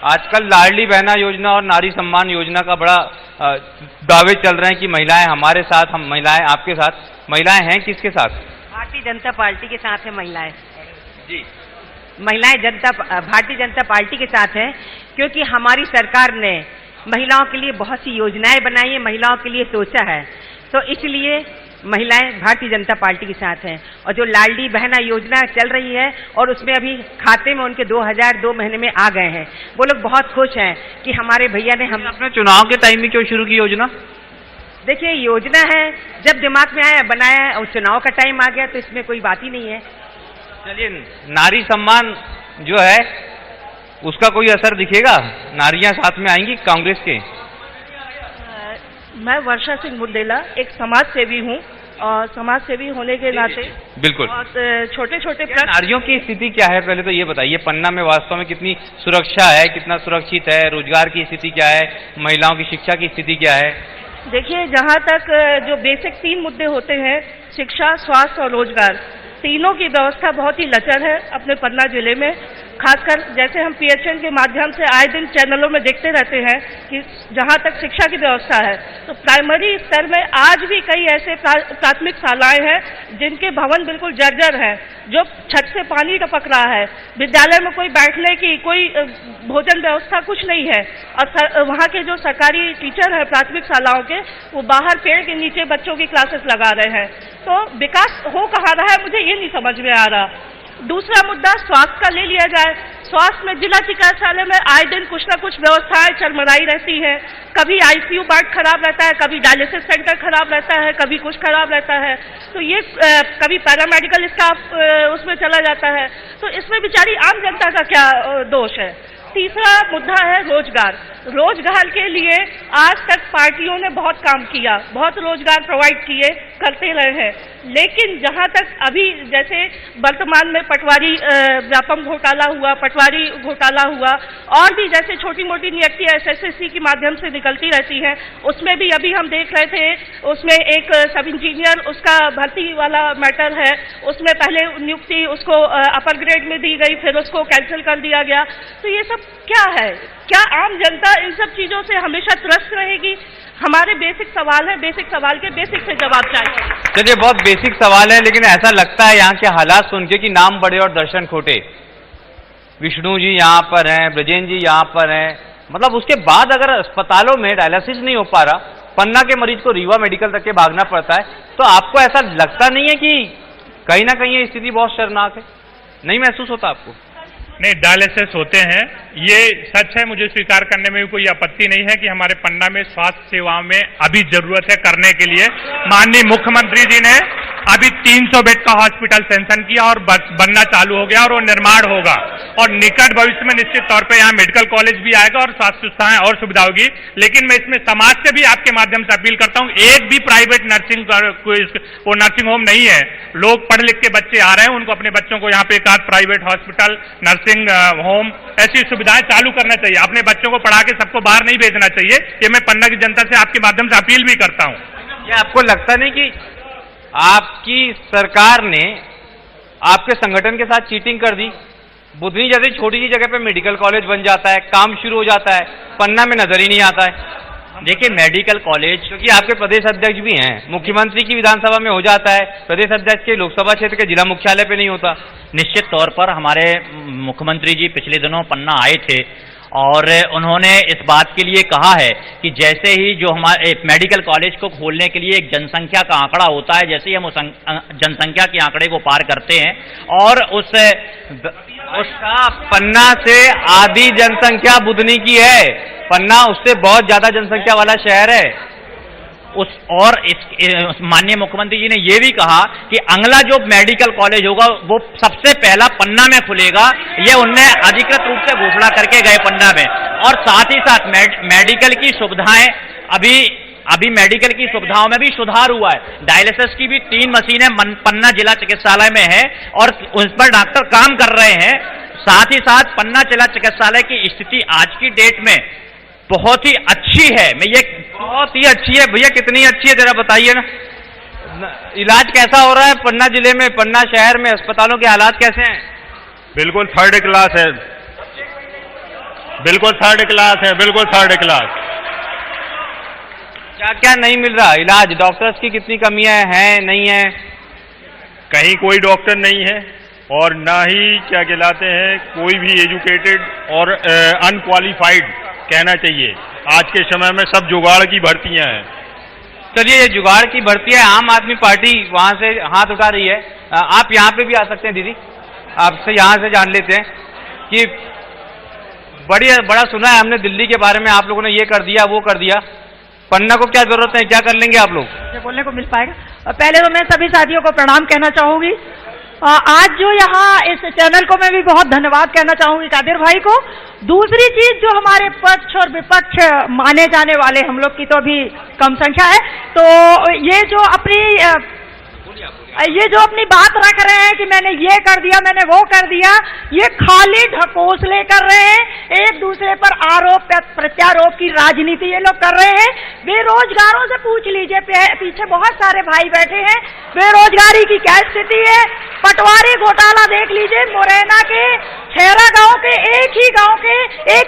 आजकल लाडली बहना योजना और नारी सम्मान योजना का बड़ा दावे चल रहे हैं कि महिलाएं हमारे साथ, हम महिलाएं आपके साथ। महिलाएं हैं किसके साथ? भारतीय जनता पार्टी के साथ है महिलाएं जी। महिलाएं भारतीय जनता पार्टी के साथ हैं, क्योंकि हमारी सरकार ने महिलाओं के लिए बहुत सी योजनाएं बनाई है, महिलाओं के लिए सोचा है, तो इसलिए महिलाएं भारतीय जनता पार्टी के साथ हैं। और जो लाडली बहना योजना चल रही है और उसमें अभी खाते में उनके 2002 महीने में आ गए हैं, वो लोग बहुत खुश हैं कि हमारे भैया ने हम अपने चुनाव के टाइम में क्यों शुरू की योजना? देखिए, योजना है, जब दिमाग में आया बनाया है, और चुनाव का टाइम आ गया तो इसमें कोई बात ही नहीं है। चलिए, नारी सम्मान जो है उसका कोई असर दिखेगा? नारियां साथ में आएंगी कांग्रेस के? मैं वर्षा सिंह बुंदेला एक समाज सेवी हूँ, और समाज सेवी होने के नाते बिल्कुल छोटे छोटे नारियों की स्थिति क्या है, पहले तो ये बताइए। पन्ना में वास्तव में कितनी सुरक्षा है, कितना सुरक्षित है, रोजगार की स्थिति क्या है, महिलाओं की शिक्षा की स्थिति क्या है? देखिए, जहाँ तक जो बेसिक 3 मुद्दे होते हैं, शिक्षा, स्वास्थ्य और रोजगार, तीनों की व्यवस्था बहुत ही लचर है अपने पन्ना जिले में। खासकर जैसे हम पीएचएन के माध्यम से आए दिन चैनलों में देखते रहते हैं कि जहां तक शिक्षा की व्यवस्था है, तो प्राइमरी स्तर में आज भी कई ऐसे प्राथमिक शालाएं हैं जिनके भवन बिल्कुल जर्जर हैं, जो छत से पानी टपक रहा है, विद्यालय में कोई बैठने की, कोई भोजन व्यवस्था कुछ नहीं है। और वहाँ के जो सरकारी टीचर हैं प्राथमिक शालाओं के, वो बाहर पेड़ के नीचे बच्चों की क्लासेस लगा रहे हैं। तो विकास हो कहाँ रहा है, मुझे ये नहीं समझ में आ रहा। दूसरा मुद्दा स्वास्थ्य का ले लिया जाए। स्वास्थ्य में जिला चिकित्सालय में आए दिन कुछ न कुछ व्यवस्थाएं चरमराई रहती हैं। कभी आईसीयू बेड खराब रहता है, कभी डायलिसिस सेंटर खराब रहता है, कभी कुछ खराब रहता है, तो ये कभी पैरामेडिकल स्टाफ उसमें चला जाता है। तो इसमें बेचारी आम जनता का क्या दोष है। तीसरा मुद्दा है रोजगार। रोजगार के लिए आज तक पार्टियों ने बहुत काम किया, बहुत रोजगार प्रोवाइड किए, करते रहे हैं, लेकिन जहां तक अभी जैसे वर्तमान में पटवारी व्यापम घोटाला हुआ, पटवारी घोटाला हुआ, और भी जैसे छोटी मोटी नियुक्तियां एसएससी के माध्यम से निकलती रहती हैं, उसमें भी अभी हम देख रहे थे, उसमें एक सब इंजीनियर, उसका भर्ती वाला मैटर है, उसमें पहले नियुक्ति उसको अपर ग्रेड में दी गई, फिर उसको कैंसिल कर दिया गया। तो ये सब क्या है? क्या आम जनता इन सब चीजों से हमेशा त्रस्त रहेगी? हमारे बेसिक सवाल है, बेसिक सवाल के बेसिक से जवाब चाहिए। चलिए, बहुत बेसिक सवाल है, लेकिन ऐसा लगता है यहाँ के हालात सुन के कि नाम बड़े और दर्शन खोटे। विष्णु जी यहाँ पर हैं, ब्रजेन जी यहाँ पर हैं, मतलब उसके बाद अगर अस्पतालों में डायलिसिस नहीं हो पा रहा, पन्ना के मरीज को रीवा मेडिकल तक के भागना पड़ता है, तो आपको ऐसा लगता नहीं है कि कहीं ना कहीं ये स्थिति बहुत शर्मनाक है? नहीं महसूस होता आपको? नहीं, डायलिसिस होते हैं, ये सच है, मुझे स्वीकार करने में भी कोई आपत्ति नहीं है कि हमारे पन्ना में स्वास्थ्य सेवाओं में अभी जरूरत है करने के लिए। माननीय मुख्यमंत्री जी ने अभी 300 बेड का हॉस्पिटल सैंक्शन किया और बनना चालू हो गया और वो निर्माण होगा, और निकट भविष्य में निश्चित तौर पे यहाँ मेडिकल कॉलेज भी आएगा और स्वास्थ्य सुविधाएं और सुविधा होगी। लेकिन मैं इसमें समाज से भी आपके माध्यम से अपील करता हूँ, एक भी प्राइवेट नर्सिंग होम नहीं है। लोग पढ़ लिख के बच्चे आ रहे हैं, उनको अपने बच्चों को यहाँ पे एक आध प्राइवेट हॉस्पिटल, नर्सिंग होम, ऐसी सुविधाएं चालू करना चाहिए। अपने बच्चों को पढ़ा के सबको बाहर नहीं भेजना चाहिए। ये मैं पन्ना की जनता से आपके माध्यम से अपील भी करता हूँ। ये आपको लगता नहीं कि आपकी सरकार ने आपके संगठन के साथ चीटिंग कर दी? बुधनी जैसी छोटी सी जगह पे मेडिकल कॉलेज बन जाता है, काम शुरू हो जाता है, पन्ना में नजर ही नहीं आता है। देखिए मेडिकल कॉलेज, क्योंकि आपके प्रदेश अध्यक्ष भी हैं, मुख्यमंत्री की विधानसभा में हो जाता है, प्रदेश अध्यक्ष के लोकसभा क्षेत्र के जिला मुख्यालय पे नहीं होता। निश्चित तौर पर हमारे मुख्यमंत्री जी पिछले दिनों पन्ना आए थे और उन्होंने इस बात के लिए कहा है कि जैसे ही जो हमारे मेडिकल कॉलेज को खोलने के लिए एक जनसंख्या का आंकड़ा होता है, जैसे ही हम उस जनसंख्या के आंकड़े को पार करते हैं और उसका पन्ना से आधी जनसंख्या बुधनी की है, पन्ना उससे बहुत ज्यादा जनसंख्या वाला शहर है। माननीय मुख्यमंत्री जी ने यह भी कहा कि अगला जो मेडिकल कॉलेज होगा वो सबसे पहला पन्ना में खुलेगा, ये उनने अधिकृत रूप से घोषणा करके गए पन्ना में। और साथ ही साथ मेडिकल की सुविधाएं अभी मेडिकल की सुविधाओं में भी सुधार हुआ है। डायलिसिस की भी 3 मशीनें पन्ना जिला चिकित्सालय में है और उस पर डॉक्टर काम कर रहे हैं। साथ ही साथ पन्ना जिला चिकित्सालय की स्थिति आज की डेट में बहुत ही अच्छी है। बहुत ही अच्छी है भैया, कितनी अच्छी है जरा बताइए ना। इलाज कैसा हो रहा है पन्ना जिले में, पन्ना शहर में अस्पतालों के हालात कैसे हैं? बिल्कुल थर्ड क्लास है, बिल्कुल थर्ड क्लास है, बिल्कुल थर्ड क्लास। क्या क्या नहीं मिल रहा इलाज? डॉक्टर्स की कितनी कमियां हैं, नहीं है? कहीं कोई डॉक्टर नहीं है और ना ही क्या कहलाते हैं कोई भी एजुकेटेड और अनक्वालिफाइड कहना चाहिए। आज के समय में सब जुगाड़ की भर्तियां हैं। चलिए, ये जुगाड़ की भर्ती है, आम आदमी पार्टी वहां से हाथ उठा रही है। आप यहाँ पे भी आ सकते हैं दीदी, आपसे यहाँ से जान लेते हैं कि बड़ा सुना है हमने दिल्ली के बारे में, आप लोगों ने ये कर दिया वो कर दिया, पन्ना को क्या जरूरत है, क्या कर लेंगे आप लोग? बोलने को मिल पाएगा। पहले तो मैं सभी साथियों को प्रणाम कहना चाहूंगी। आज जो यहाँ इस चैनल को मैं भी बहुत धन्यवाद कहना चाहूंगी कादिर भाई को। दूसरी चीज, जो हमारे पक्ष और विपक्ष माने जाने वाले हम लोग की तो अभी कम संख्या है, तो ये जो अपनी बात रख रहे हैं कि मैंने ये कर दिया, मैंने वो कर दिया, ये खाली ढकोसले कर रहे हैं। एक दूसरे पर आरोप प्रत्यारोप की राजनीति ये लोग कर रहे हैं। बेरोजगारों से पूछ लीजिए, पीछे बहुत सारे भाई बैठे हैं, बेरोजगारी की क्या स्थिति है। पटवारी घोटाला देख लीजिए, मुरैना के छेरा गांव के एक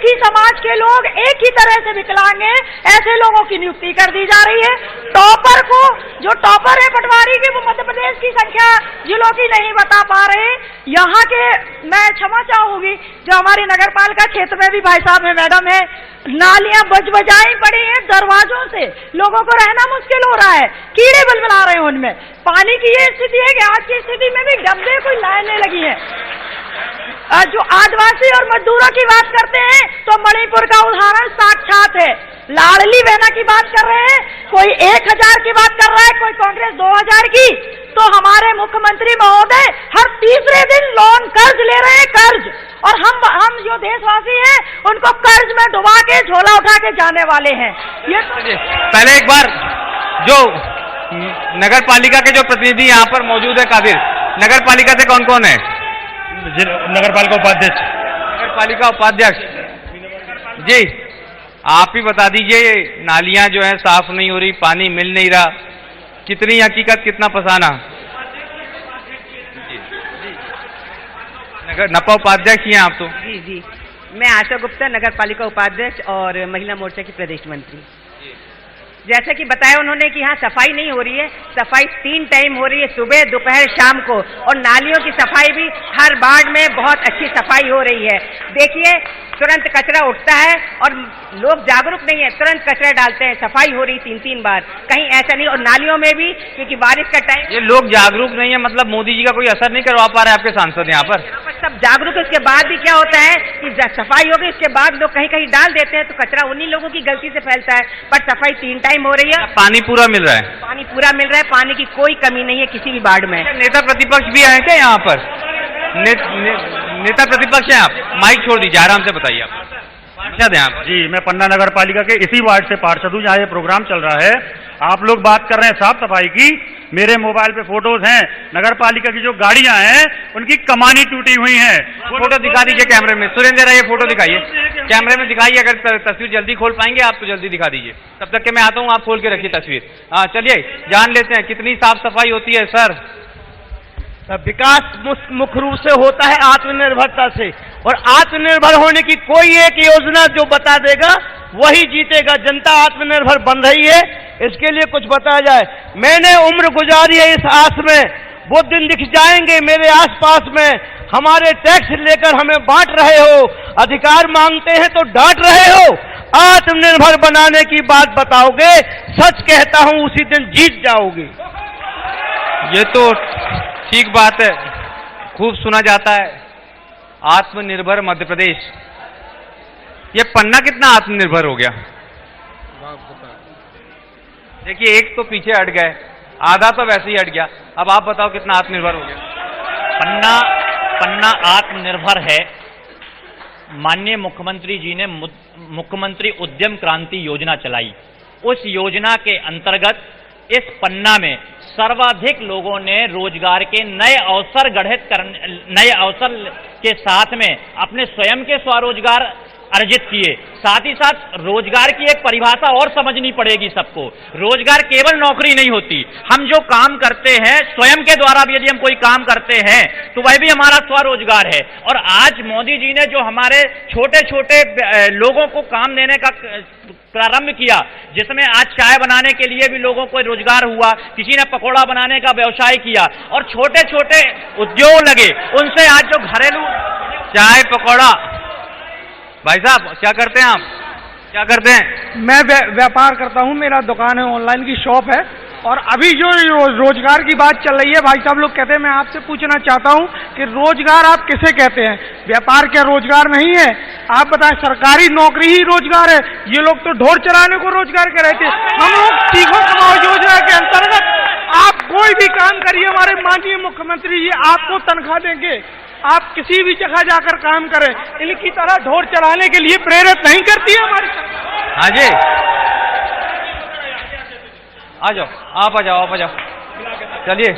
ही समाज के लोग एक ही तरह से विकलांग हैं, ऐसे लोगों की नियुक्ति कर दी जा रही है। टॉपर को, जो टॉपर है पटवारी के, वो मध्य प्रदेश की संख्या जिलों की नहीं बता पा रहे। यहाँ के, मैं क्षमा चाहूंगी, जो हमारी नगर पालिका क्षेत्र में भी भाई साहब है, मैडम है, नालियां बजाई पड़ी हैं, दरवाजों से लोगों को रहना मुश्किल हो रहा है, कीड़े बलबला रहे हैं उनमें। पानी की ये स्थिति है कि आज की स्थिति में भी डब्बे कोई लाने लगी है। जो आदिवासी और मजदूरों की बात करते हैं तो मणिपुर का उदाहरण साक्षात है। लाडली बहना की बात कर रहे हैं, कोई 1000 की बात कर रहा है, कोई कांग्रेस 2000 की। तो हमारे मुख्यमंत्री महोदय हर तीसरे दिन लोन कर्ज ले रहे हैं, कर्ज। और हम जो देशवासी हैं उनको कर्ज में डुबा के झोला उठा के जाने वाले हैं। ये पहले एक बार जो नगर पालिका के जो प्रतिनिधि यहाँ पर मौजूद है कादिर, नगर पालिका से कौन कौन है? नगर पालिका उपाध्यक्ष। नगर पालिका उपाध्यक्ष जी, आप ही बता दीजिए, नालियां जो है साफ नहीं हो रही, पानी मिल नहीं रहा, कितनी हकीकत कितना फसाना? नगर नपा उपाध्यक्ष ही हैं आप तो? जी, मैं आशा गुप्ता, नगर पालिका उपाध्यक्ष और महिला मोर्चा की प्रदेश मंत्री। जैसे कि बताया उन्होंने कि यहाँ सफाई नहीं हो रही है, सफाई 3 टाइम हो रही है, सुबह दोपहर शाम को, और नालियों की सफाई भी हर वार्ड में बहुत अच्छी सफाई हो रही है। देखिए, तुरंत कचरा उठता है और लोग जागरूक नहीं है, तुरंत कचरा डालते हैं, सफाई हो रही 3-3 बार, कहीं ऐसा नहीं। और नालियों में भी, क्योंकि बारिश का टाइम, ये लोग जागरूक नहीं है, मतलब मोदी जी का कोई असर नहीं करवा पा रहे आपके सांसद यहाँ पर? सब जागरूक है, उसके बाद भी क्या होता है कि सफाई हो गई, उसके बाद लोग कहीं कहीं डाल देते हैं, तो कचरा उन्हीं लोगों की गलती से फैलता है। पर सफाई 3 टाइम हो रही है, पानी पूरा मिल रहा है, पानी पूरा मिल रहा है, पानी की कोई कमी नहीं है किसी भी वार्ड में। नेता प्रतिपक्ष भी आए थे यहाँ पर? नेता प्रतिपक्ष हैं आप? माइक छोड़ दीजिए, आराम से बताइए। आप पार्षद हैं आप? जी, मैं पन्ना नगर पालिका के इसी वार्ड से पार्षद हूँ जहाँ ये प्रोग्राम चल रहा है। आप लोग बात कर रहे हैं साफ सफाई की, मेरे मोबाइल पे फोटोज हैं, नगर पालिका की जो गाड़ियां हैं उनकी कमानी टूटी हुई हैं। फोटो दिखा दीजिए कैमरे में। सुरेंद्र, ये फोटो दिखाइए, कैमरे में दिखाइए। अगर तस्वीर जल्दी खोल पाएंगे आप तो जल्दी दिखा दीजिए, तब तक के मैं आता हूँ, आप खोल के रखिए तस्वीर। हाँ, चलिए जान लेते हैं कितनी साफ सफाई होती है। सर, विकास मुख्य रूप से होता है आत्मनिर्भरता से, और आत्मनिर्भर होने की कोई एक योजना जो बता देगा वही जीतेगा। जनता आत्मनिर्भर बन रही है, इसके लिए कुछ बताया जाए। मैंने उम्र गुजारी है इस आस में, वो दिन दिख जाएंगे मेरे आसपास में। हमारे टैक्स लेकर हमें बांट रहे हो, अधिकार मांगते हैं तो डांट रहे हो। आत्मनिर्भर बनाने की बात बताओगे, सच कहता हूं उसी दिन जीत जाओगे। ये तो ठीक बात है, खूब सुना जाता है आत्मनिर्भर मध्य प्रदेश। ये पन्ना कितना आत्मनिर्भर हो गया? देखिए, एक तो पीछे हट गए, आधा तो वैसे ही हट गया। अब आप बताओ कितना आत्मनिर्भर हो गया? पन्ना आत्मनिर्भर है। माननीय मुख्यमंत्री जी ने मुख्यमंत्री उद्यम क्रांति योजना चलाई। उस योजना के अंतर्गत इस पन्ना में सर्वाधिक लोगों ने रोजगार के नए अवसर नए अवसर के साथ में अपने स्वयं के स्वरोजगार अर्जित किए। साथ ही साथ रोजगार की एक परिभाषा और समझनी पड़ेगी सबको। रोजगार केवल नौकरी नहीं होती, हम जो काम करते हैं स्वयं के द्वारा भी यदि हम कोई काम करते हैं तो वह भी हमारा स्वरोजगार है। और आज मोदी जी ने जो हमारे छोटे छोटे लोगों को काम देने का प्रारंभ किया, जिसमें आज चाय बनाने के लिए भी लोगों को रोजगार हुआ, किसी ने पकौड़ा बनाने का व्यवसाय किया और छोटे छोटे उद्योग लगे, उनसे आज जो घरेलू चाय पकौड़ा। भाई साहब, क्या करते हैं आप? क्या करते हैं? मैं व्यापार करता हूं, मेरा दुकान है, ऑनलाइन की शॉप है। और अभी जो रोजगार की बात चल रही है, भाई साहब लोग कहते हैं, मैं आपसे पूछना चाहता हूं कि रोजगार आप किसे कहते हैं? व्यापार क्या रोजगार नहीं है? आप बताएं, सरकारी नौकरी ही रोजगार है? ये लोग तो ढोर चराने को रोजगार कह रहे थे। हम लोग सीखो कमाओ योजना के अंतर्गत आप कोई भी काम करिए, हमारे माननीय मुख्यमंत्री जी आपको तनख्वाह देंगे। आप किसी भी जगह जाकर काम करें, इनकी तरह ढोर चलाने के लिए प्रेरित नहीं करती है हमारी सरकार। हाँ जी, आ जाओ, आप आ जाओ। चलिए,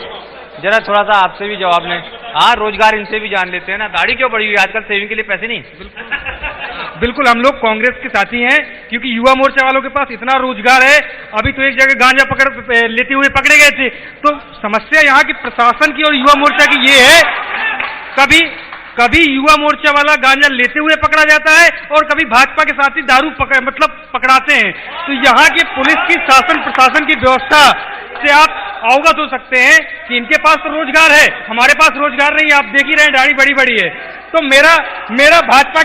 जरा थोड़ा सा आपसे भी जवाब लें। हाँ, रोजगार इनसे भी जान लेते हैं ना। दाढ़ी क्यों बढ़ी हुई आजकल? सेविंग के लिए पैसे नहीं? बिल्कुल, हम लोग कांग्रेस के साथी हैं, क्योंकि युवा मोर्चा वालों के पास इतना रोजगार है। अभी तो एक जगह गांजा लेते हुए पकड़े गए थे। तो समस्या यहाँ की प्रशासन की और युवा मोर्चा की ये है, कभी युवा मोर्चा वाला गांजा लेते हुए पकड़ा जाता है और कभी भाजपा के साथी दारू पकड़ाते हैं। तो यहाँ की पुलिस की शासन प्रशासन की व्यवस्था से आप अवगत हो सकते हैं कि इनके पास तो रोजगार है, हमारे पास रोजगार नहीं है। आप देख ही रहे हैं, दाढ़ी बड़ी बड़ी है। तो मेरा भाजपा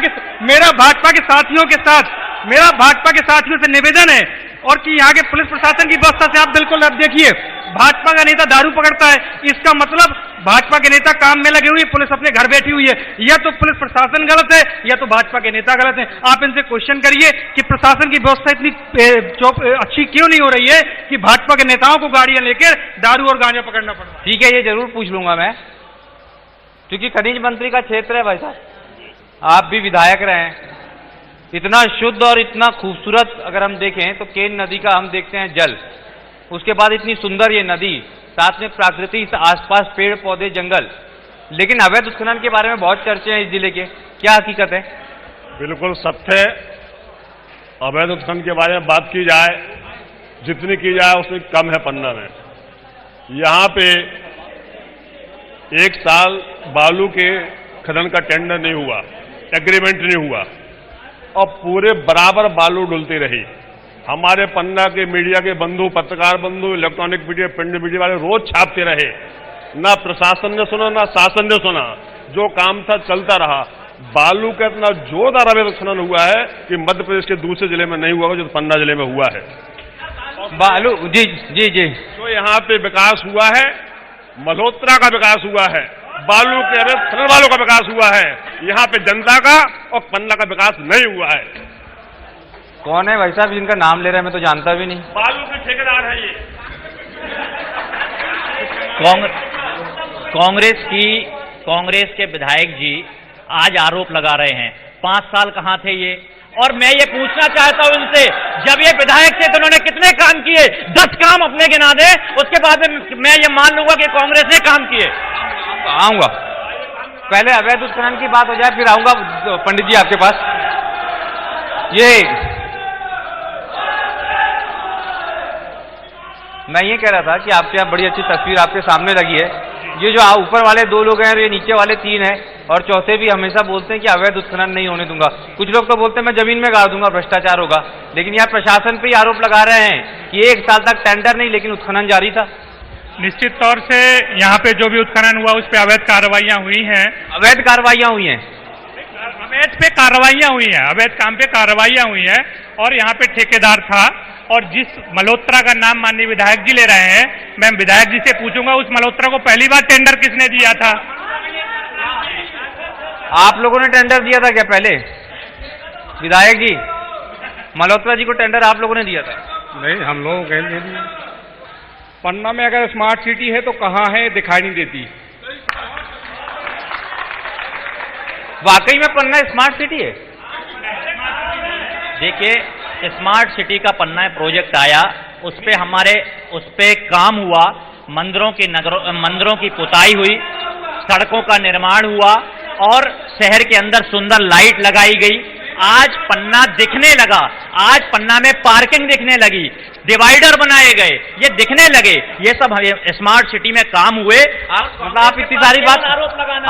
के साथियों से निवेदन है, और कि यहाँ के पुलिस प्रशासन की व्यवस्था से आप बिल्कुल अब देखिए, भाजपा का नेता दारू पकड़ता है, इसका मतलब भाजपा के नेता काम में लगे हुए, पुलिस अपने घर बैठी हुई है। या तो पुलिस प्रशासन गलत है या तो भाजपा के नेता गलत है। आप इनसे क्वेश्चन करिए कि प्रशासन की व्यवस्था इतनी अच्छी क्यों नहीं हो रही है कि भाजपा के नेताओं को गाड़ियां लेकर दारू और गांजा पकड़ना पड़ रहा है। ठीक है, ये जरूर पूछ लूंगा मैं, क्योंकि खनिज मंत्री का क्षेत्र है। भाई साहब, आप भी विधायक रहे हैं। इतना शुद्ध और इतना खूबसूरत अगर हम देखें तो केन नदी का हम देखते हैं जल, उसके बाद इतनी सुंदर ये नदी, साथ में प्रकृति, आसपास पेड़ पौधे जंगल, लेकिन अवैध उत्खनन के बारे में बहुत चर्चे हैं इस जिले के। क्या हकीकत है? बिल्कुल सत्य है। अवैध उत्खनन के बारे में बात की जाए, जितनी की जाए उससे कम है। पन्ना में यहाँ पे एक साल बालू के खनन का टेंडर नहीं हुआ, एग्रीमेंट नहीं हुआ, और पूरे बराबर बालू डुलती रही। हमारे पन्ना के मीडिया के बंधु, पत्रकार बंधु, इलेक्ट्रॉनिक मीडिया, प्रिंट मीडिया वाले रोज छापते रहे। ना प्रशासन ने सुना, ना शासन ने सुना, जो काम था चलता रहा। बालू का इतना जोरदार अवैध खनन हुआ है कि मध्य प्रदेश के दूसरे जिले में नहीं हुआ, जो पन्ना जिले में हुआ है। बालू जी जी जी, तो यहाँ पे विकास हुआ है, मल्होत्रा का विकास हुआ है, बालू के अवैध खनन वालों का विकास हुआ है। यहाँ पे जनता का और पन्ना का विकास नहीं हुआ है। कौन है भाई साहब जिनका नाम ले रहे हैं? मैं तो जानता भी नहीं। बालू के ठेकेदार है ये। कांग्रेस के विधायक जी आज आरोप लगा रहे हैं, 5 साल कहां थे ये? और मैं ये पूछना चाहता हूं इनसे, जब ये विधायक थे तो उन्होंने कितने काम किए? 10 काम अपने गिना दे, उसके बाद मैं ये मान लूंगा कि कांग्रेस ने काम किए। आऊंगा, पहले अवैध उत्खनन की बात हो जाए, फिर आऊंगा पंडित जी आपके पास। ये मैं ये कह रहा था कि आपके यहाँ बड़ी अच्छी तस्वीर आपके सामने लगी है। ये जो ऊपर वाले 2 लोग हैं और ये नीचे वाले 3 हैं, और चौथे भी हमेशा बोलते हैं कि अवैध उत्खनन नहीं होने दूंगा। कुछ लोग तो बोलते हैं मैं जमीन में गाड़ दूंगा, भ्रष्टाचार होगा, लेकिन यहाँ प्रशासन पे ही आरोप लगा रहे हैं कि 1 साल तक टेंडर नहीं, लेकिन उत्खनन जारी था। निश्चित तौर से यहाँ पे जो भी उत्खनन हुआ उस पे अवैध कार्रवाइयां हुई हैं। अवैध कार्रवाइयां हुई हैं, अवैध पे कार्रवाइयां हुई हैं, अवैध काम पे कार्रवाइयां हुई हैं। और यहाँ पे ठेकेदार था, और जिस मल्होत्रा का नाम माननीय विधायक जी ले रहे हैं, मैं विधायक जी से पूछूंगा उस मल्होत्रा को पहली बार टेंडर किसने दिया था? आप लोगों ने टेंडर दिया था क्या पहले? विधायक जी, मल्होत्रा जी को टेंडर आप लोगों ने दिया था? नहीं, हम लोगों को नहीं दिया। पन्ना में अगर स्मार्ट सिटी है तो कहाँ है, दिखाई नहीं देती। वाकई में पन्ना स्मार्ट सिटी है? देखिए, स्मार्ट सिटी का पन्ना प्रोजेक्ट आया, उस पे काम हुआ, मंदिरों की पुताई हुई, सड़कों का निर्माण हुआ और शहर के अंदर सुंदर लाइट लगाई गई। आज पन्ना दिखने लगा, आज पन्ना में पार्किंग दिखने लगी, डिवाइडर बनाए गए, ये दिखने लगे। ये सब स्मार्ट सिटी में काम हुए। आप इतनी सारी बात,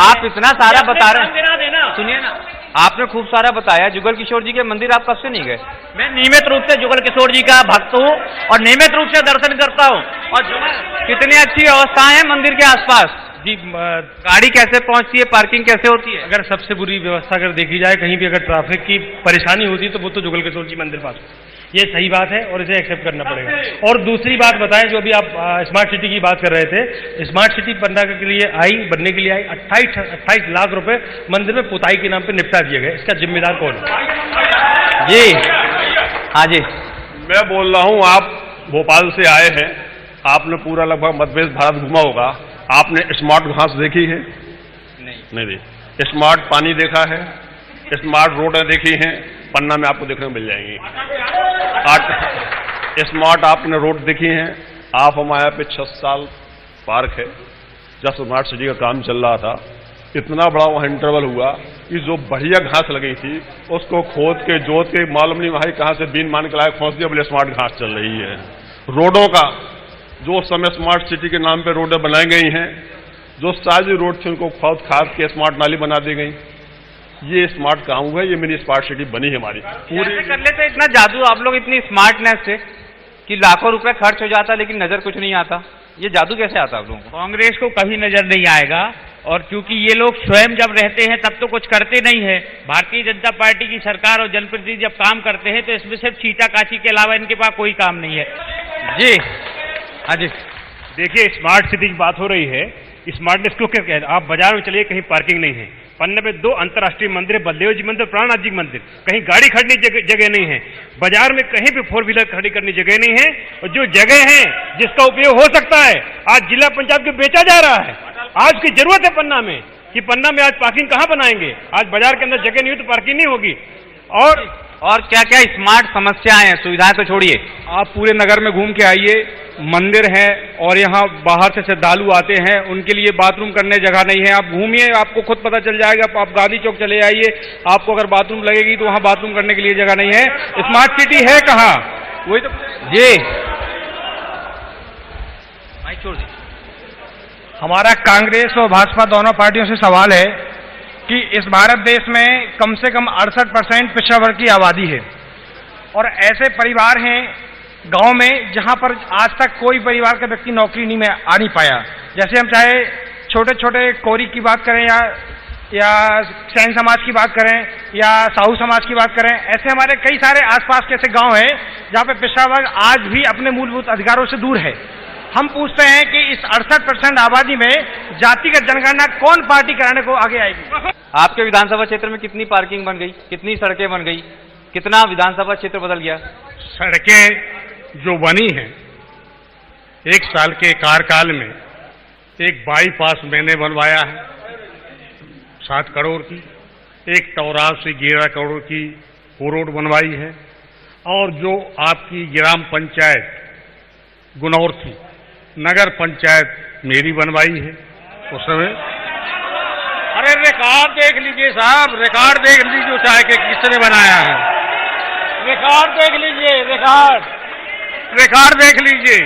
आप इतना सारा बता रहे हैं, सुनिए ना, आपने खूब सारा बताया। जुगल किशोर जी के मंदिर आप कब से नहीं गए? मैं नियमित रूप से जुगल किशोर जी का भक्त हूँ और नियमित रूप से दर्शन करता हूँ। और कितनी अच्छी व्यवस्थाएं हैं मंदिर के आसपास जी। गाड़ी कैसे पहुंचती है, पार्किंग कैसे होती है? अगर सबसे बुरी व्यवस्था अगर देखी जाए, कहीं भी अगर ट्रैफिक की परेशानी होती है तो वो तो जुगल किशोर जी मंदिर पास, ये सही बात है और इसे एक्सेप्ट करना पड़ेगा। और दूसरी बात बताएं, जो अभी आप स्मार्ट सिटी की बात कर रहे थे, स्मार्ट सिटी पन्ना के लिए बनने के लिए आई 28 लाख रुपए मंदिर में पुताई के नाम पे निपटा दिए गए। इसका जिम्मेदार कौन है? जी हाँ जी, मैं बोल रहा हूं, आप भोपाल से आए हैं, आपने पूरा लगभग मध्य भारत घुमा होगा। आपने स्मार्ट घास देखी है? नहीं देखी। स्मार्ट पानी देखा है? स्मार्ट रोडें देखी हैं? पन्ना में आपको देखने को मिल जाएंगी। स्मार्ट आपने रोड देखी हैं? आप हमारे पे 6 साल पार्क है, जब स्मार्ट सिटी का काम चल रहा था, इतना बड़ा वहाँ इंटरवल हुआ कि जो बढ़िया घास लगी थी उसको खोद के जोत के मालूम नहीं भाई कहाँ से बीन मान के लाए खोस दिया, बोले स्मार्ट घास चल रही है। रोडों का जो समय स्मार्ट सिटी के नाम पे रोडें बनाई गई हैं, जो सारी रोड थी उनको खोद खाद के स्मार्ट नाली बना दी गई। ये स्मार्ट काम हुआ है, ये मिनी स्मार्ट सिटी बनी है हमारी। पूरी कर लेते इतना जादू आप लोग, इतनी स्मार्टनेस से कि लाखों रुपए खर्च हो जाता लेकिन नजर कुछ नहीं आता। ये जादू कैसे आता आप लोगों को? कांग्रेस को कभी नजर नहीं आएगा, और क्योंकि ये लोग स्वयं जब रहते हैं तब तो कुछ करते नहीं है। भारतीय जनता पार्टी की सरकार और जनप्रतिनिधि जब काम करते हैं तो इसमें सिर्फ छींटाकाशी के अलावा इनके पास कोई काम नहीं है। जी हाँ जी, देखिए, स्मार्ट सिटी की बात हो रही है, स्मार्टनेस को क्या कहते हैं? आप बाजार में चलिए, कहीं पार्किंग नहीं है। पन्ना में 2 अंतर्राष्ट्रीय मंदिर है, बलदेव जी मंदिर, प्राणनाथ जी मंदिर, कहीं गाड़ी खड़ने जगह नहीं है। बाजार में कहीं भी 4 व्हीलर खड़ी करने जगह नहीं है, और जो जगह है जिसका उपयोग हो सकता है आज जिला पंचायत को बेचा जा रहा है। आज की जरूरत है पन्ना में कि पन्ना में आज पार्किंग कहाँ बनाएंगे? आज बाजार के अंदर जगह नहीं हो तो पार्किंग नहीं होगी। और क्या क्या स्मार्ट समस्याएं हैं, सुविधाएं तो छोड़िए, आप पूरे नगर में घूम के आइए, मंदिर है और यहाँ बाहर से श्रद्धालु आते हैं, उनके लिए बाथरूम करने जगह नहीं है। आप घूमिए, आपको खुद पता चल जाएगा। आप गांधी चौक चले आइए, आपको अगर बाथरूम लगेगी तो वहाँ बाथरूम करने के लिए जगह नहीं है। स्मार्ट सिटी है कहाँ? वही तो जी। हमारा कांग्रेस और भाजपा दोनों पार्टियों से सवाल है कि इस भारत देश में कम से कम 68% पिछड़ा वर्ग की आबादी है, और ऐसे परिवार हैं गांव में जहां पर आज तक कोई परिवार का व्यक्ति नौकरी नहीं में आ नहीं पाया। जैसे हम चाहे छोटे छोटे कोरी की बात करें या सैन समाज की बात करें या साहू समाज की बात करें, ऐसे हमारे कई सारे आसपास के ऐसे गांव हैं जहां पे पिछड़ा वर्ग आज भी अपने मूलभूत अधिकारों से दूर है। हम पूछते हैं कि इस 68% आबादी में जातिगत जनगणना कौन पार्टी कराने को आगे आएगी? आपके विधानसभा क्षेत्र में कितनी पार्किंग बन गई, कितनी सड़कें बन गई, कितना विधानसभा क्षेत्र बदल गया? सड़कें जो बनी हैं 1 साल के कार्यकाल में, एक बाईपास मैंने बनवाया है 7 करोड़ की, एक 83-11 करोड़ की वो रोड बनवाई है, और जो आपकी ग्राम पंचायत गुनौर थी, नगर पंचायत मेरी बनवाई है उस समय। अरे रिकॉर्ड देख लीजिए साहब, रिकॉर्ड देख लीजिए चाहे कि किसने बनाया है, रिकॉर्ड देख लीजिए, रिकॉर्ड देख लीजिए।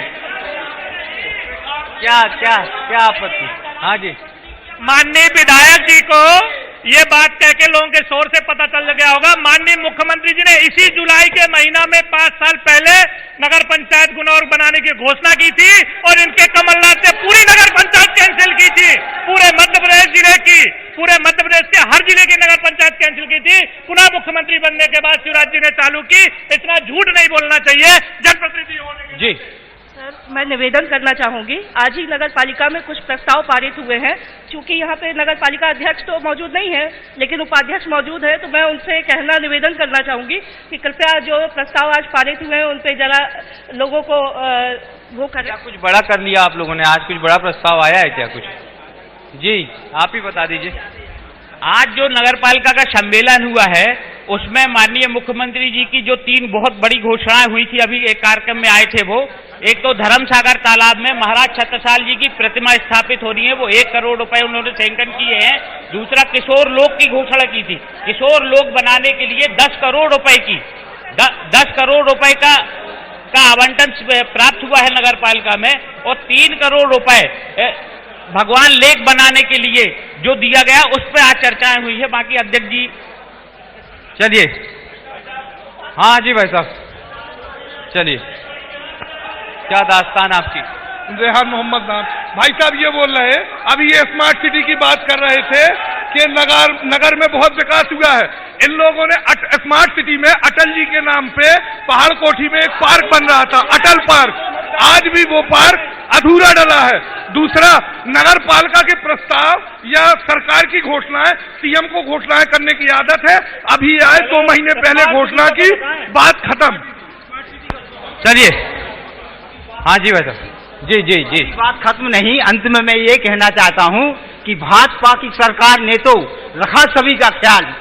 क्या क्या क्या आपत्ति? हाँ जी, माननीय विधायक जी को ये बात कह के लोगों के शोर से पता चल गया होगा, माननीय मुख्यमंत्री जी ने इसी जुलाई के महीना में 5 साल पहले नगर पंचायत गुनौर बनाने की घोषणा की थी और इनके कमलनाथ ने पूरी नगर पंचायत कैंसिल की थी। पूरे मध्य प्रदेश जिले की, पूरे मध्य प्रदेश के हर जिले की नगर पंचायत कैंसिल की थी। पुनः मुख्यमंत्री बनने के बाद शिवराज जी ने चालू की। इतना झूठ नहीं बोलना चाहिए जनप्रतिनिधि होने के। जी सर, मैं निवेदन करना चाहूंगी, आज ही नगर पालिका में कुछ प्रस्ताव पारित हुए हैं। चूंकि यहाँ पे नगर पालिका अध्यक्ष तो मौजूद नहीं है, लेकिन उपाध्यक्ष मौजूद है, तो मैं उनसे कहना निवेदन करना चाहूंगी कि कृपया जो प्रस्ताव आज पारित हुए हैं उन पे जरा लोगों को वो करें। क्या कुछ बड़ा कर लिया आप लोगों ने? आज कुछ बड़ा प्रस्ताव आया है क्या कुछ? जी आप ही बता दीजिए। आज जो नगर पालिका का सम्मेलन हुआ है उसमें माननीय मुख्यमंत्री जी की जो 3 बहुत बड़ी घोषणाएं हुई थी, अभी एक कार्यक्रम में आए थे वो, एक तो धर्मसागर तालाब में महाराज छत्रसाल जी की प्रतिमा स्थापित हो रही है, वो 1 करोड़ रुपए उन्होंने सैंक्शन किए हैं। दूसरा किशोर लोक की घोषणा की थी, किशोर लोक बनाने के लिए 10 करोड़ रुपए की 10 करोड़ रुपए का आवंटन प्राप्त हुआ है नगर पालिका में, और 3 करोड़ रुपए भगवान लेक बनाने के लिए जो दिया गया उस पर आज चर्चाएं हुई है। बाकी अध्यक्ष जी चलिए। हाँ जी भाई साहब, चलिए, क्या दास्तान आपकी? रेहान मोहम्मद नाम। भाई साहब ये बोल रहे हैं, अभी ये स्मार्ट सिटी की बात कर रहे थे कि नगर में बहुत विकास हुआ है। इन लोगों ने स्मार्ट सिटी में अटल जी के नाम पे पहाड़ कोठी में एक पार्क बन रहा था, अटल पार्क, आज भी वो पार्क अधूरा डला है। दूसरा, नगर पालिका के प्रस्ताव या सरकार की घोषणाएं, सीएम को घोषणाएं करने की आदत है, अभी आए 2 महीने पहले घोषणा की, बात खत्म। चलिए। हाँ जी भाई साहब, जी जी जी। बात खत्म नहीं, अंत में मैं ये कहना चाहता हूँ कि भाजपा की सरकार ने तो रखा सभी का ख्याल,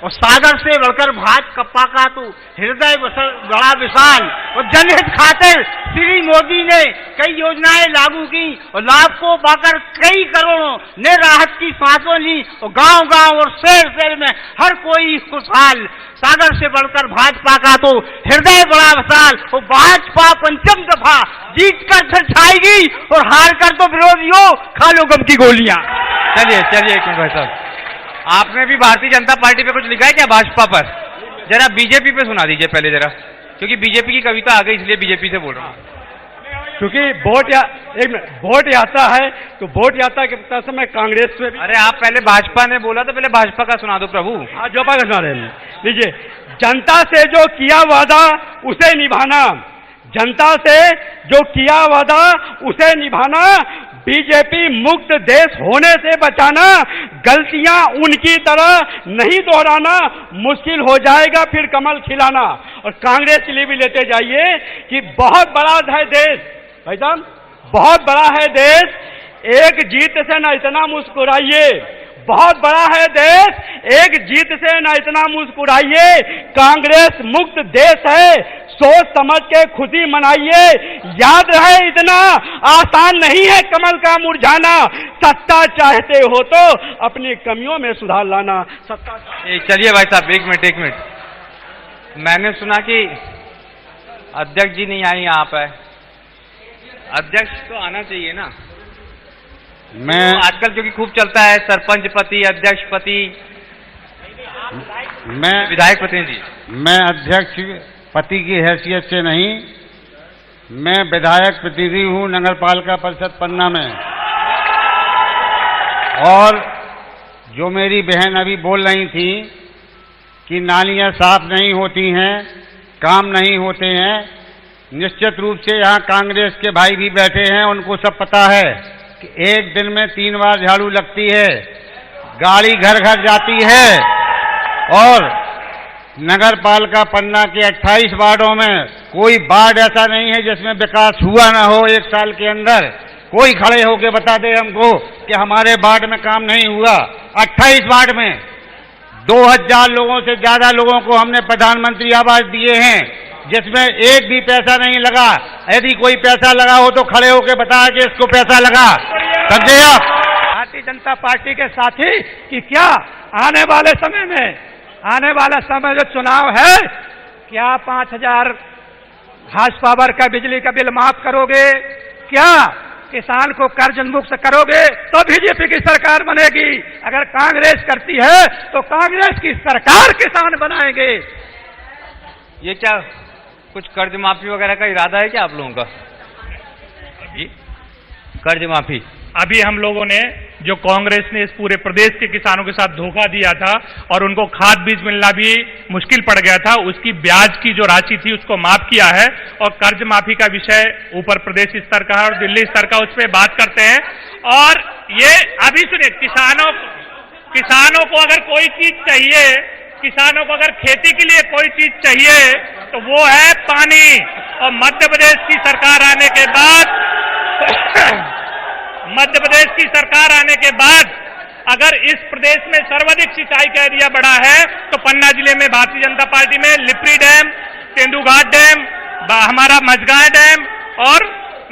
और सागर से बढ़कर भाजपा का तो हृदय बड़ा विशाल, और जनहित खातिर श्री मोदी ने कई योजनाएं लागू की और लाभ को पाकर कई करोड़ों ने राहत की सांसों ली, और गांव-गांव और शहर-शहर में हर कोई खुशहाल। सागर से बढ़कर भाजपा का तो हृदय बड़ा विशाल, और भाजपा 5वीं दफा जीत कर फिर छाएगी, और हार कर तो विरोधियों खा लो गम की गोलियां। चलिए चलिए, एक मिनट भाई साहब, आपने भी भारतीय जनता पार्टी पे कुछ लिखा है क्या भाजपा पर? जरा बीजेपी पे सुना दीजिए पहले जरा, क्योंकि बीजेपी की कविता आ गई इसलिए बीजेपी से बोल रहा हूँ। क्योंकि वोट आता है तो वोट यात्रा के समय कांग्रेस में भी। अरे आप पहले भाजपा ने बोला तो पहले भाजपा का सुना दो प्रभु। हाँ, जो का सुना रहे लीजिए। जनता से जो किया वादा उसे निभाना, जनता से जो किया वादा उसे निभाना, बीजेपी मुक्त देश होने से बचाना, गलतियां उनकी तरह नहीं दोहराना, मुश्किल हो जाएगा फिर कमल खिलाना। और कांग्रेस के लिए भी लेते जाइए कि बहुत बड़ा है देश, भाई साहब बहुत बड़ा है देश, एक जीत से न इतना मुस्कुराइए, बहुत बड़ा है देश, एक जीत से न इतना मुस्कुराइए, कांग्रेस मुक्त देश है, सोच समझ के खुशी मनाइए, याद रहे इतना आसान नहीं है कमल का मुरझाना, सत्ता चाहते हो तो अपनी कमियों में सुधार लाना। सत्ता चलिए भाई साहब, एक मिनट, मैंने सुना कि अध्यक्ष जी नहीं आए, यहाँ पे अध्यक्ष तो आना चाहिए ना। मैं आजकल क्योंकि खूब चलता है सरपंच पति, अध्यक्ष पति, मैं विधायक प्रतिनिधि। मैं अध्यक्ष पति की हैसियत से नहीं, मैं विधायक प्रतिनिधि हूँ नगर पालिका परिषद पन्ना में। और जो मेरी बहन अभी बोल रही थी कि नालियाँ साफ नहीं होती हैं, काम नहीं होते हैं, निश्चित रूप से यहाँ कांग्रेस के भाई भी बैठे हैं, उनको सब पता है कि एक दिन में 3 बार झाड़ू लगती है, गाड़ी घर घर जाती है, और नगर पालिका पन्ना के 28 वार्डों में कोई वार्ड ऐसा नहीं है जिसमें विकास हुआ ना हो। 1 साल के अंदर कोई खड़े होके बता दे हमको कि हमारे वार्ड में काम नहीं हुआ। 28 वार्ड में 2000 लोगों से ज्यादा लोगों को हमने प्रधानमंत्री आवास दिए हैं, जिसमें एक भी पैसा नहीं लगा। यदि कोई पैसा लगा हो तो खड़े होके बता कि इसको पैसा लगा। समझे आप? भारतीय जनता पार्टी के साथी कि क्या आने वाले समय जो चुनाव है, क्या 5000 हार्स पावर का बिजली का बिल माफ करोगे? क्या किसान को कर्ज मुक्त करोगे तो बीजेपी की सरकार बनेगी। अगर कांग्रेस करती है तो कांग्रेस की सरकार किसान बनाएंगे। ये क्या कुछ कर्ज माफी वगैरह का इरादा है क्या आप लोगों का? जी, कर्ज माफी अभी हम लोगों ने जो कांग्रेस ने इस पूरे प्रदेश के किसानों के साथ धोखा दिया था और उनको खाद बीज मिलना भी मुश्किल पड़ गया था, उसकी ब्याज की जो राशि थी उसको माफ किया है। और कर्ज माफी का विषय ऊपर प्रदेश स्तर का है और दिल्ली स्तर का, उस पर बात करते हैं। और ये अभी सुनिए, किसानों को अगर कोई चीज चाहिए, किसानों को अगर खेती के लिए कोई चीज चाहिए तो वो है पानी। और मध्य प्रदेश की सरकार आने के बाद अगर इस प्रदेश में सर्वाधिक सिंचाई का एरिया बढ़ा है तो पन्ना जिले में भारतीय जनता पार्टी में लिपरी डैम, तेंदुघाट डैम, हमारा मझगांव डैम और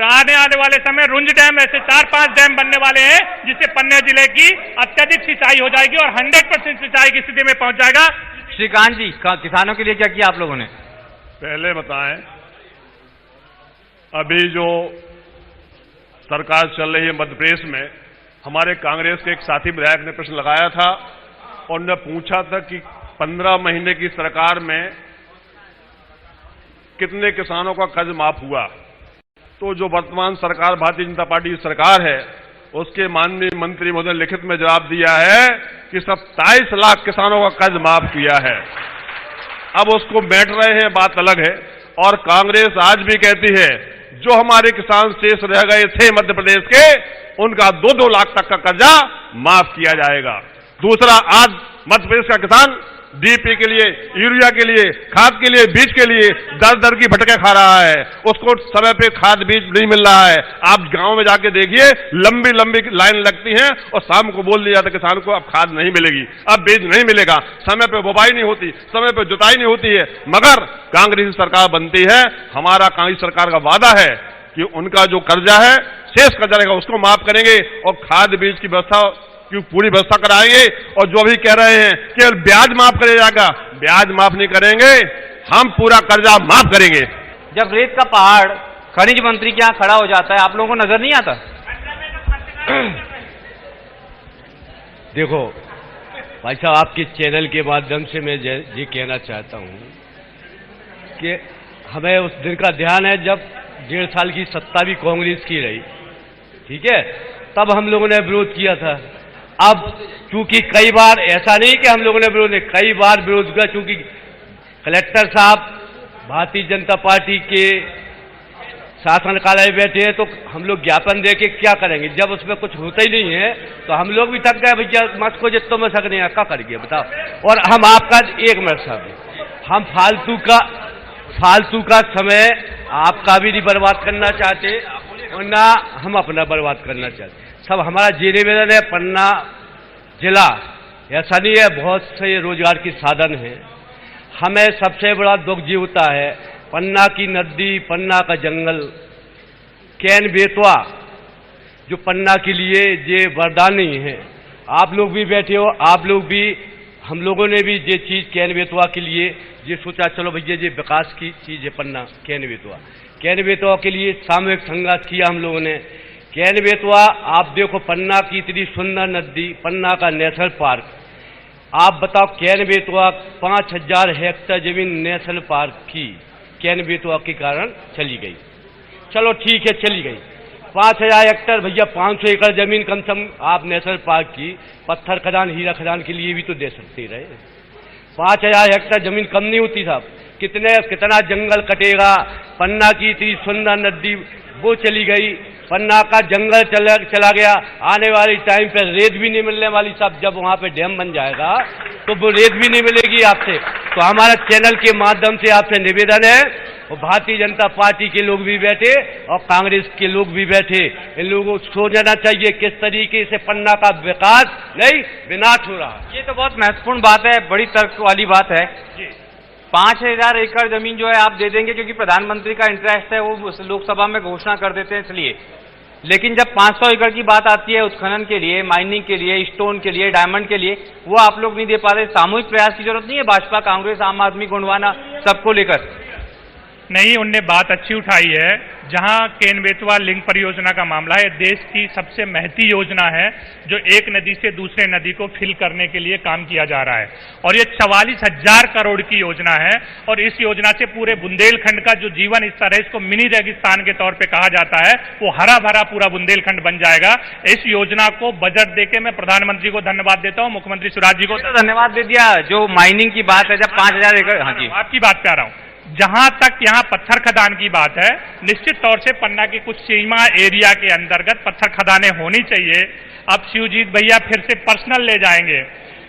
आने वाले समय रुंज डैम, ऐसे 4-5 डैम बनने वाले हैं जिससे पन्ना जिले की अत्यधिक सिंचाई हो जाएगी और 100% सिंचाई की स्थिति में पहुंच जाएगा। श्रीकांत जी, किसानों के लिए क्या किया आप लोगों ने? पहले बताएं, अभी जो सरकार चल रही है मध्य प्रदेश में, हमारे कांग्रेस के एक साथी विधायक ने प्रश्न लगाया था और उन्होंने पूछा था कि 15 महीने की सरकार में कितने किसानों का कर्ज माफ हुआ। तो जो वर्तमान सरकार भारतीय जनता पार्टी की सरकार है, उसके माननीय मंत्री महोदय ने लिखित में जवाब दिया है कि 27 लाख किसानों का कर्ज माफ किया है। अब उसको बैठ रहे हैं, बात अलग है। और कांग्रेस आज भी कहती है जो हमारे किसान शेष रह गए थे मध्य प्रदेश के, उनका 2-2 लाख तक का कर्जा माफ किया जाएगा। दूसरा, आज मध्य प्रदेश का किसान डीपी के लिए, यूरिया के लिए, खाद के लिए, बीज के लिए दर की भटके खा रहा है। उसको समय पे खाद बीज नहीं मिल रहा है। आप गांव में जाके देखिए, लंबी लंबी लाइन लगती है और शाम को बोल दिया जाता है किसान को अब खाद नहीं मिलेगी, अब बीज नहीं मिलेगा, समय पे बुवाई नहीं होती, समय पे जुताई नहीं होती है। मगर कांग्रेस सरकार बनती है, हमारा कांग्रेस सरकार का वादा है कि उनका जो कर्जा है, शेष कर्जा रहेगा, उसको माफ करेंगे और खाद बीज की व्यवस्था की पूरी व्यवस्था कराएंगे। और जो भी कह रहे हैं केवल ब्याज माफ करे जाएगा, ब्याज माफ नहीं करेंगे, हम पूरा कर्जा माफ करेंगे। जब रेत का पहाड़ खनिज मंत्री के यहाँ खड़ा हो जाता है, आप लोगों को नजर नहीं आता? देखो भाई साहब, आपके चैनल के माध्यम से मैं ये कहना चाहता हूं कि हमें उस दिन का ध्यान है जब 1.5 साल की सत्ता भी कांग्रेस की रही, ठीक है, तब हम लोगों ने विरोध किया था। अब चूंकि कई बार ऐसा नहीं कि हम लोगों ने विरोध नहीं, कई बार विरोध किया, चूंकि कलेक्टर साहब भारतीय जनता पार्टी के शासनकालय बैठे हैं तो हम लोग ज्ञापन दे के क्या करेंगे। जब उसमें कुछ होता ही नहीं है तो हम लोग भी थक गए, भैया मत को जितो में सक नहीं, क्या करेंगे बताओ। और हम आपका एक मिनट साहब, हम फालतू का समय आपका भी नहीं बर्बाद करना चाहते और ना हम अपना बर्बाद करना चाहते। सब हमारा ये निवेदन है, पन्ना जिला ऐसा नहीं है, बहुत से रोजगार के साधन हैं। हमें सबसे बड़ा दुख जी होता है पन्ना की नदी, पन्ना का जंगल, कैन बेतवा जो पन्ना के लिए ये वरदानी है। आप लोग भी बैठे हो, आप लोग भी, हम लोगों ने भी ये चीज कैन बेतवा के लिए ये सोचा, चलो भैया ये विकास की चीज है पन्ना कैन बेतवा के लिए सामूहिक संघर्ष किया हम लोगों ने। कैन बेतवा, आप देखो पन्ना की इतनी सुंदर नदी, पन्ना का नेशनल पार्क, आप बताओ कैन बेतवा 5000 हेक्टेयर जमीन नेशनल पार्क की कैन बेतवा के कारण चली गई। चलो ठीक है, चली गई 5000 हेक्टेयर, भैया 500 एकड़ जमीन कम से कम आप नेशनल पार्क की पत्थर खदान, हीरा खदान के लिए भी तो दे सकते रहे। 5000 हेक्टेयर जमीन कम नहीं होती साहब, कितना जंगल कटेगा। पन्ना की इतनी सुंदर नदी वो चली गई, पन्ना का जंगल चला गया। आने वाली टाइम पे रेत भी नहीं मिलने वाली साहब, जब वहां पे डैम बन जाएगा तो वो रेत भी नहीं मिलेगी आपसे। तो हमारा चैनल के माध्यम से आपसे निवेदन है, और भारतीय जनता पार्टी के लोग भी बैठे और कांग्रेस के लोग भी बैठे, इन लोगों को सोचना चाहिए किस तरीके से पन्ना का विकास नहीं विनाश हो रहा। ये तो बहुत महत्वपूर्ण बात है, बड़ी तर्क वाली बात है। 5000 एकड़ जमीन जो है आप दे देंगे क्योंकि प्रधानमंत्री का इंटरेस्ट है, वो लोकसभा में घोषणा कर देते हैं इसलिए। लेकिन जब 500 एकड़ की बात आती है उत्खनन के लिए, माइनिंग के लिए, स्टोन के लिए, डायमंड के लिए, वो आप लोग नहीं दे पा रहे। सामूहिक प्रयास की जरूरत नहीं है, भाजपा, कांग्रेस, आम आदमी, गोंडवाना सबको लेकर। नहीं, उनने बात अच्छी उठाई है। जहां केन बेतवा लिंक परियोजना का मामला है, देश की सबसे महती योजना है जो एक नदी से दूसरे नदी को फिल करने के लिए काम किया जा रहा है और ये 44,000 करोड़ की योजना है और इस योजना से पूरे बुंदेलखंड का जो जीवन स्तर है, इसको मिनी रेगिस्तान के तौर पे कहा जाता है, वो हरा भरा पूरा बुंदेलखंड बन जाएगा। इस योजना को बजट देके मैं प्रधानमंत्री को धन्यवाद देता हूं, मुख्यमंत्री शिवराज जी को धन्यवाद दे दिया। जो माइनिंग की बात है, जब 5,000 एकड़, हाँ जी, आपकी बात पे आ रहा हूं। जहां तक यहां पत्थर खदान की बात है, निश्चित तौर से पन्ना के कुछ सीमा एरिया के अंतर्गत पत्थर खदानें होनी चाहिए। अब शिवजीत भैया फिर से पर्सनल ले जाएंगे।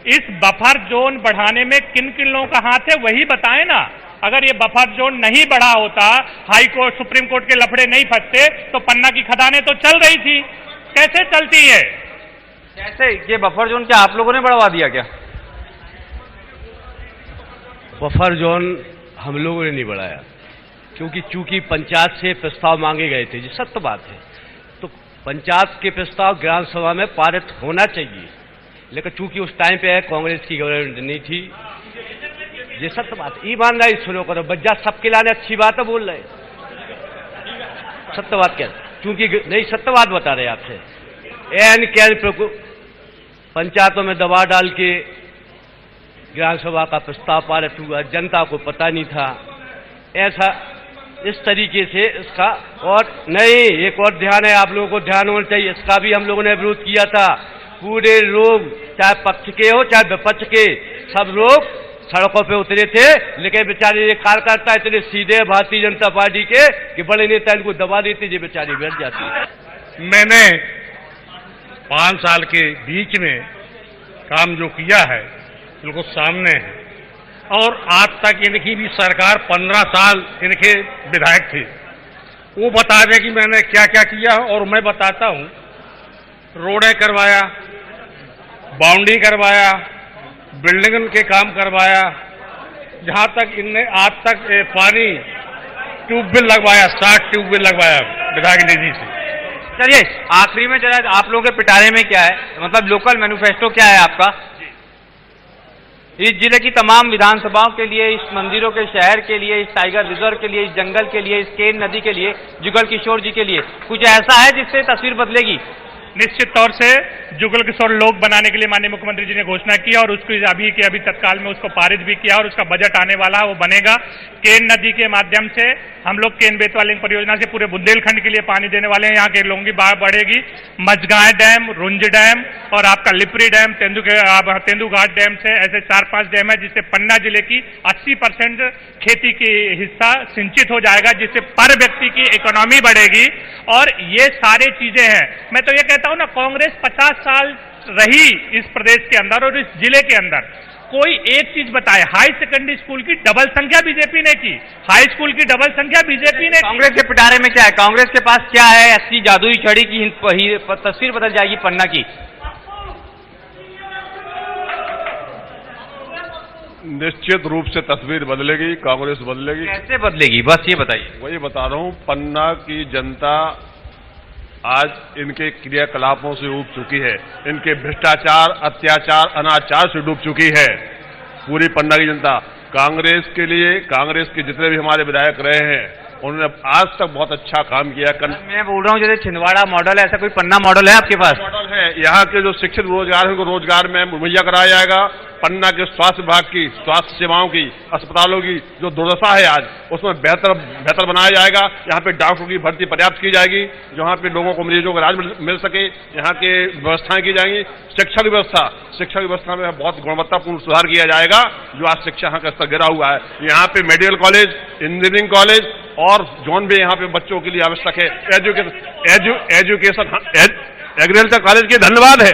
इस बफर जोन बढ़ाने में किन किन लोगों का हाथ है वही बताएं ना। अगर ये बफर जोन नहीं बढ़ा होता, हाई कोर्ट सुप्रीम कोर्ट के लफड़े नहीं फंसते, तो पन्ना की खदानें तो चल रही थी। कैसे चलती है? कैसे ये बफर जोन क्या आप लोगों ने बढ़वा दिया क्या? बफर जोन हम लोगों ने नहीं बढ़ाया, क्योंकि चूंकि पंचायत से प्रस्ताव मांगे गए थे, ये सत्य बात है, तो पंचायत के प्रस्ताव ग्राम सभा में पारित होना चाहिए, लेकिन चूंकि उस टाइम पे कांग्रेस की गवर्नमेंट नहीं थी, ये सत्य बात। ईमानदारी सुनो करो, बज्जा सबके लाने अच्छी बात है बोल रहे, सत्य बात क्या, क्योंकि नहीं सत्य बात बता रहे आपसे। एन कैन पंचायतों में दबाव डाल के ग्राम सभा का प्रस्ताव पारित हुआ, जनता को पता नहीं था, ऐसा इस तरीके से इसका। और नहीं, एक और ध्यान है, आप लोगों को ध्यान होना चाहिए, इसका भी हम लोगों ने विरोध किया था। पूरे लोग, चाहे पक्ष के हो चाहे विपक्ष के, सब लोग सड़कों पे उतरे थे, लेकिन बेचारे ये कार्यकर्ता इतने सीधे भारतीय जनता पार्टी के कि बड़े नेता इनको दबा देते, ये बेचारे बैठ जाते। मैंने 5 साल के बीच में काम जो किया है बिल्कुल सामने है, और आज तक इनकी भी सरकार 15 साल इनके विधायक थे, वो बता दें कि मैंने क्या क्या किया, और मैं बताता हूँ। रोडें करवाया, बाउंड्री करवाया, बिल्डिंग के काम करवाया, जहाँ तक इनने आज तक पानी ट्यूबवेल लगवाया, 60 ट्यूबवेल लगवाया विधायक निधि से। चलिए आखिरी में जरा आप लोगों के पिटारे में क्या है, मतलब लोकल मैनिफेस्टो क्या है आपका इस जिले की तमाम विधानसभाओं के लिए, इस मंदिरों के शहर के लिए, इस टाइगर रिजर्व के लिए, इस जंगल के लिए, इस केन नदी के लिए, जुगल किशोर जी के लिए? कुछ ऐसा है जिससे तस्वीर बदलेगी? निश्चित तौर से जुगल किशोर लोक बनाने के लिए माननीय मुख्यमंत्री जी ने घोषणा की और उसको अभी तत्काल में उसको पारित भी किया और उसका बजट आने वाला है, वो बनेगा। केन नदी के माध्यम से हम लोग केन बेतवा लिंक परियोजना से पूरे बुंदेलखंड के लिए पानी देने वाले हैं। यहाँ के लोगों की बाढ़ बढ़ेगी। मझगांव डैम, रुंज डैम और आपका लिपरी डैम, तेंदुघाट डैम से ऐसे 4-5 डैम है जिससे पन्ना जिले की 80% खेती की हिस्सा सिंचित हो जाएगा, जिससे पर व्यक्ति की इकोनॉमी बढ़ेगी। और ये सारे चीजें हैं। मैं तो ये कहता हूं ना, कांग्रेस 50 साल रही इस प्रदेश के अंदर और इस जिले के अंदर, कोई एक चीज बताए। हाई सेकेंडरी स्कूल की डबल संख्या बीजेपी ने की, हाई स्कूल की डबल संख्या बीजेपी ने। कांग्रेस के पिटारे में क्या है? कांग्रेस के पास क्या है? ऐसी जादुई छड़ी की तस्वीर बदल जाएगी पन्ना की? निश्चित रूप से तस्वीर बदलेगी, कांग्रेस बदलेगी। कैसे बदलेगी, बस ये बताइए। वही बता रहा हूं, पन्ना की जनता आज इनके क्रियाकलापों से ऊब चुकी है, इनके भ्रष्टाचार, अत्याचार, अनाचार से डूब चुकी है पूरी पन्ना की जनता। कांग्रेस के लिए, कांग्रेस के जितने भी हमारे विधायक रहे हैं, उन्होंने आज तक बहुत अच्छा काम किया। मैं बोल रहा हूँ जैसे छिंदवाड़ा मॉडल है, ऐसा कोई पन्ना मॉडल है आपके पास? मॉडल है। यहाँ के जो शिक्षित रोजगार है उनको रोजगार में मुहैया कराया जाएगा। पन्ना के स्वास्थ्य विभाग की, स्वास्थ्य सेवाओं की, अस्पतालों की जो दुर्दशा है आज, उसमें बेहतर बनाया जाएगा। यहाँ पे डॉक्टरों की भर्ती पर्याप्त की जाएगी, जहाँ पे लोगों को, मरीजों को इलाज मिल सके। यहाँ के व्यवस्थाएं की जाएंगी। शिक्षा व्यवस्था में बहुत गुणवत्तापूर्ण सुधार किया जाएगा, जो आज शिक्षा यहाँ का स्तर गिरा हुआ है। यहाँ पे मेडिकल कॉलेज, इंजीनियरिंग कॉलेज और जोन भी यहाँ पे बच्चों के लिए आवश्यक है। एजुकेशन एग्रीकल्चर कॉलेज के धन्यवाद है,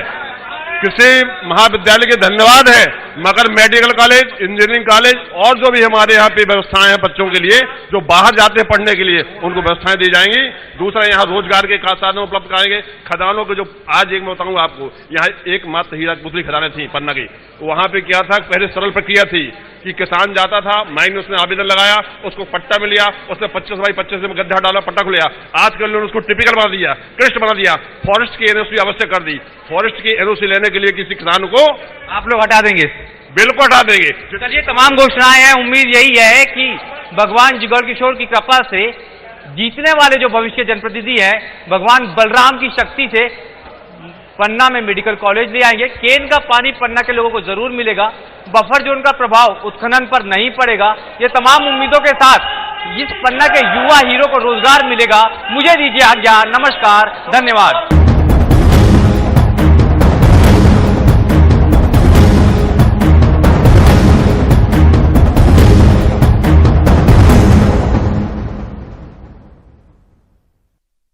कृषि महाविद्यालय के धन्यवाद है, मगर मेडिकल कॉलेज, इंजीनियरिंग कॉलेज और जो भी हमारे यहाँ पे व्यवस्थाएं हैं बच्चों के लिए, जो बाहर जाते हैं पढ़ने के लिए, उनको व्यवस्थाएं दी जाएंगी। दूसरा, यहाँ रोजगार के साधन उपलब्ध कराएंगे। खदानों के जो आज एक मैं बताऊंगा आपको, यहाँ एकमात्र हीरा पुतली खदानें थी पन्ना की। वहां पे क्या था, पहले सरल प्रक्रिया थी कि किसान जाता था, माइन में उसने आवेदन लगाया, उसको पट्टा मिल गया, उसने 25x25 में गड्ढा डाला, पट्टा खुल गया। आज कल लोगों ने उसको टिपिकल बना दिया, कृष्ण बना दिया, फॉरेस्ट की एनओसी आवश्यक कर दी। फॉरेस्ट की एनओसी लेने के लिए किसी किसान को आप लोग हटा देंगे? बिल को हटा देंगे। चलिए, तमाम घोषणाएं हैं। उम्मीद यही है कि भगवान जुगल किशोर की कृपा से जीतने वाले जो भविष्य के जनप्रतिनिधि हैं, भगवान बलराम की शक्ति से पन्ना में मेडिकल कॉलेज ले आएंगे। केन का पानी पन्ना के लोगों को जरूर मिलेगा। बफर जोन का प्रभाव उत्खनन पर नहीं पड़ेगा। ये तमाम उम्मीदों के साथ इस पन्ना के युवा हीरो को रोजगार मिलेगा। मुझे दीजिए आज्ञा। नमस्कार, धन्यवाद।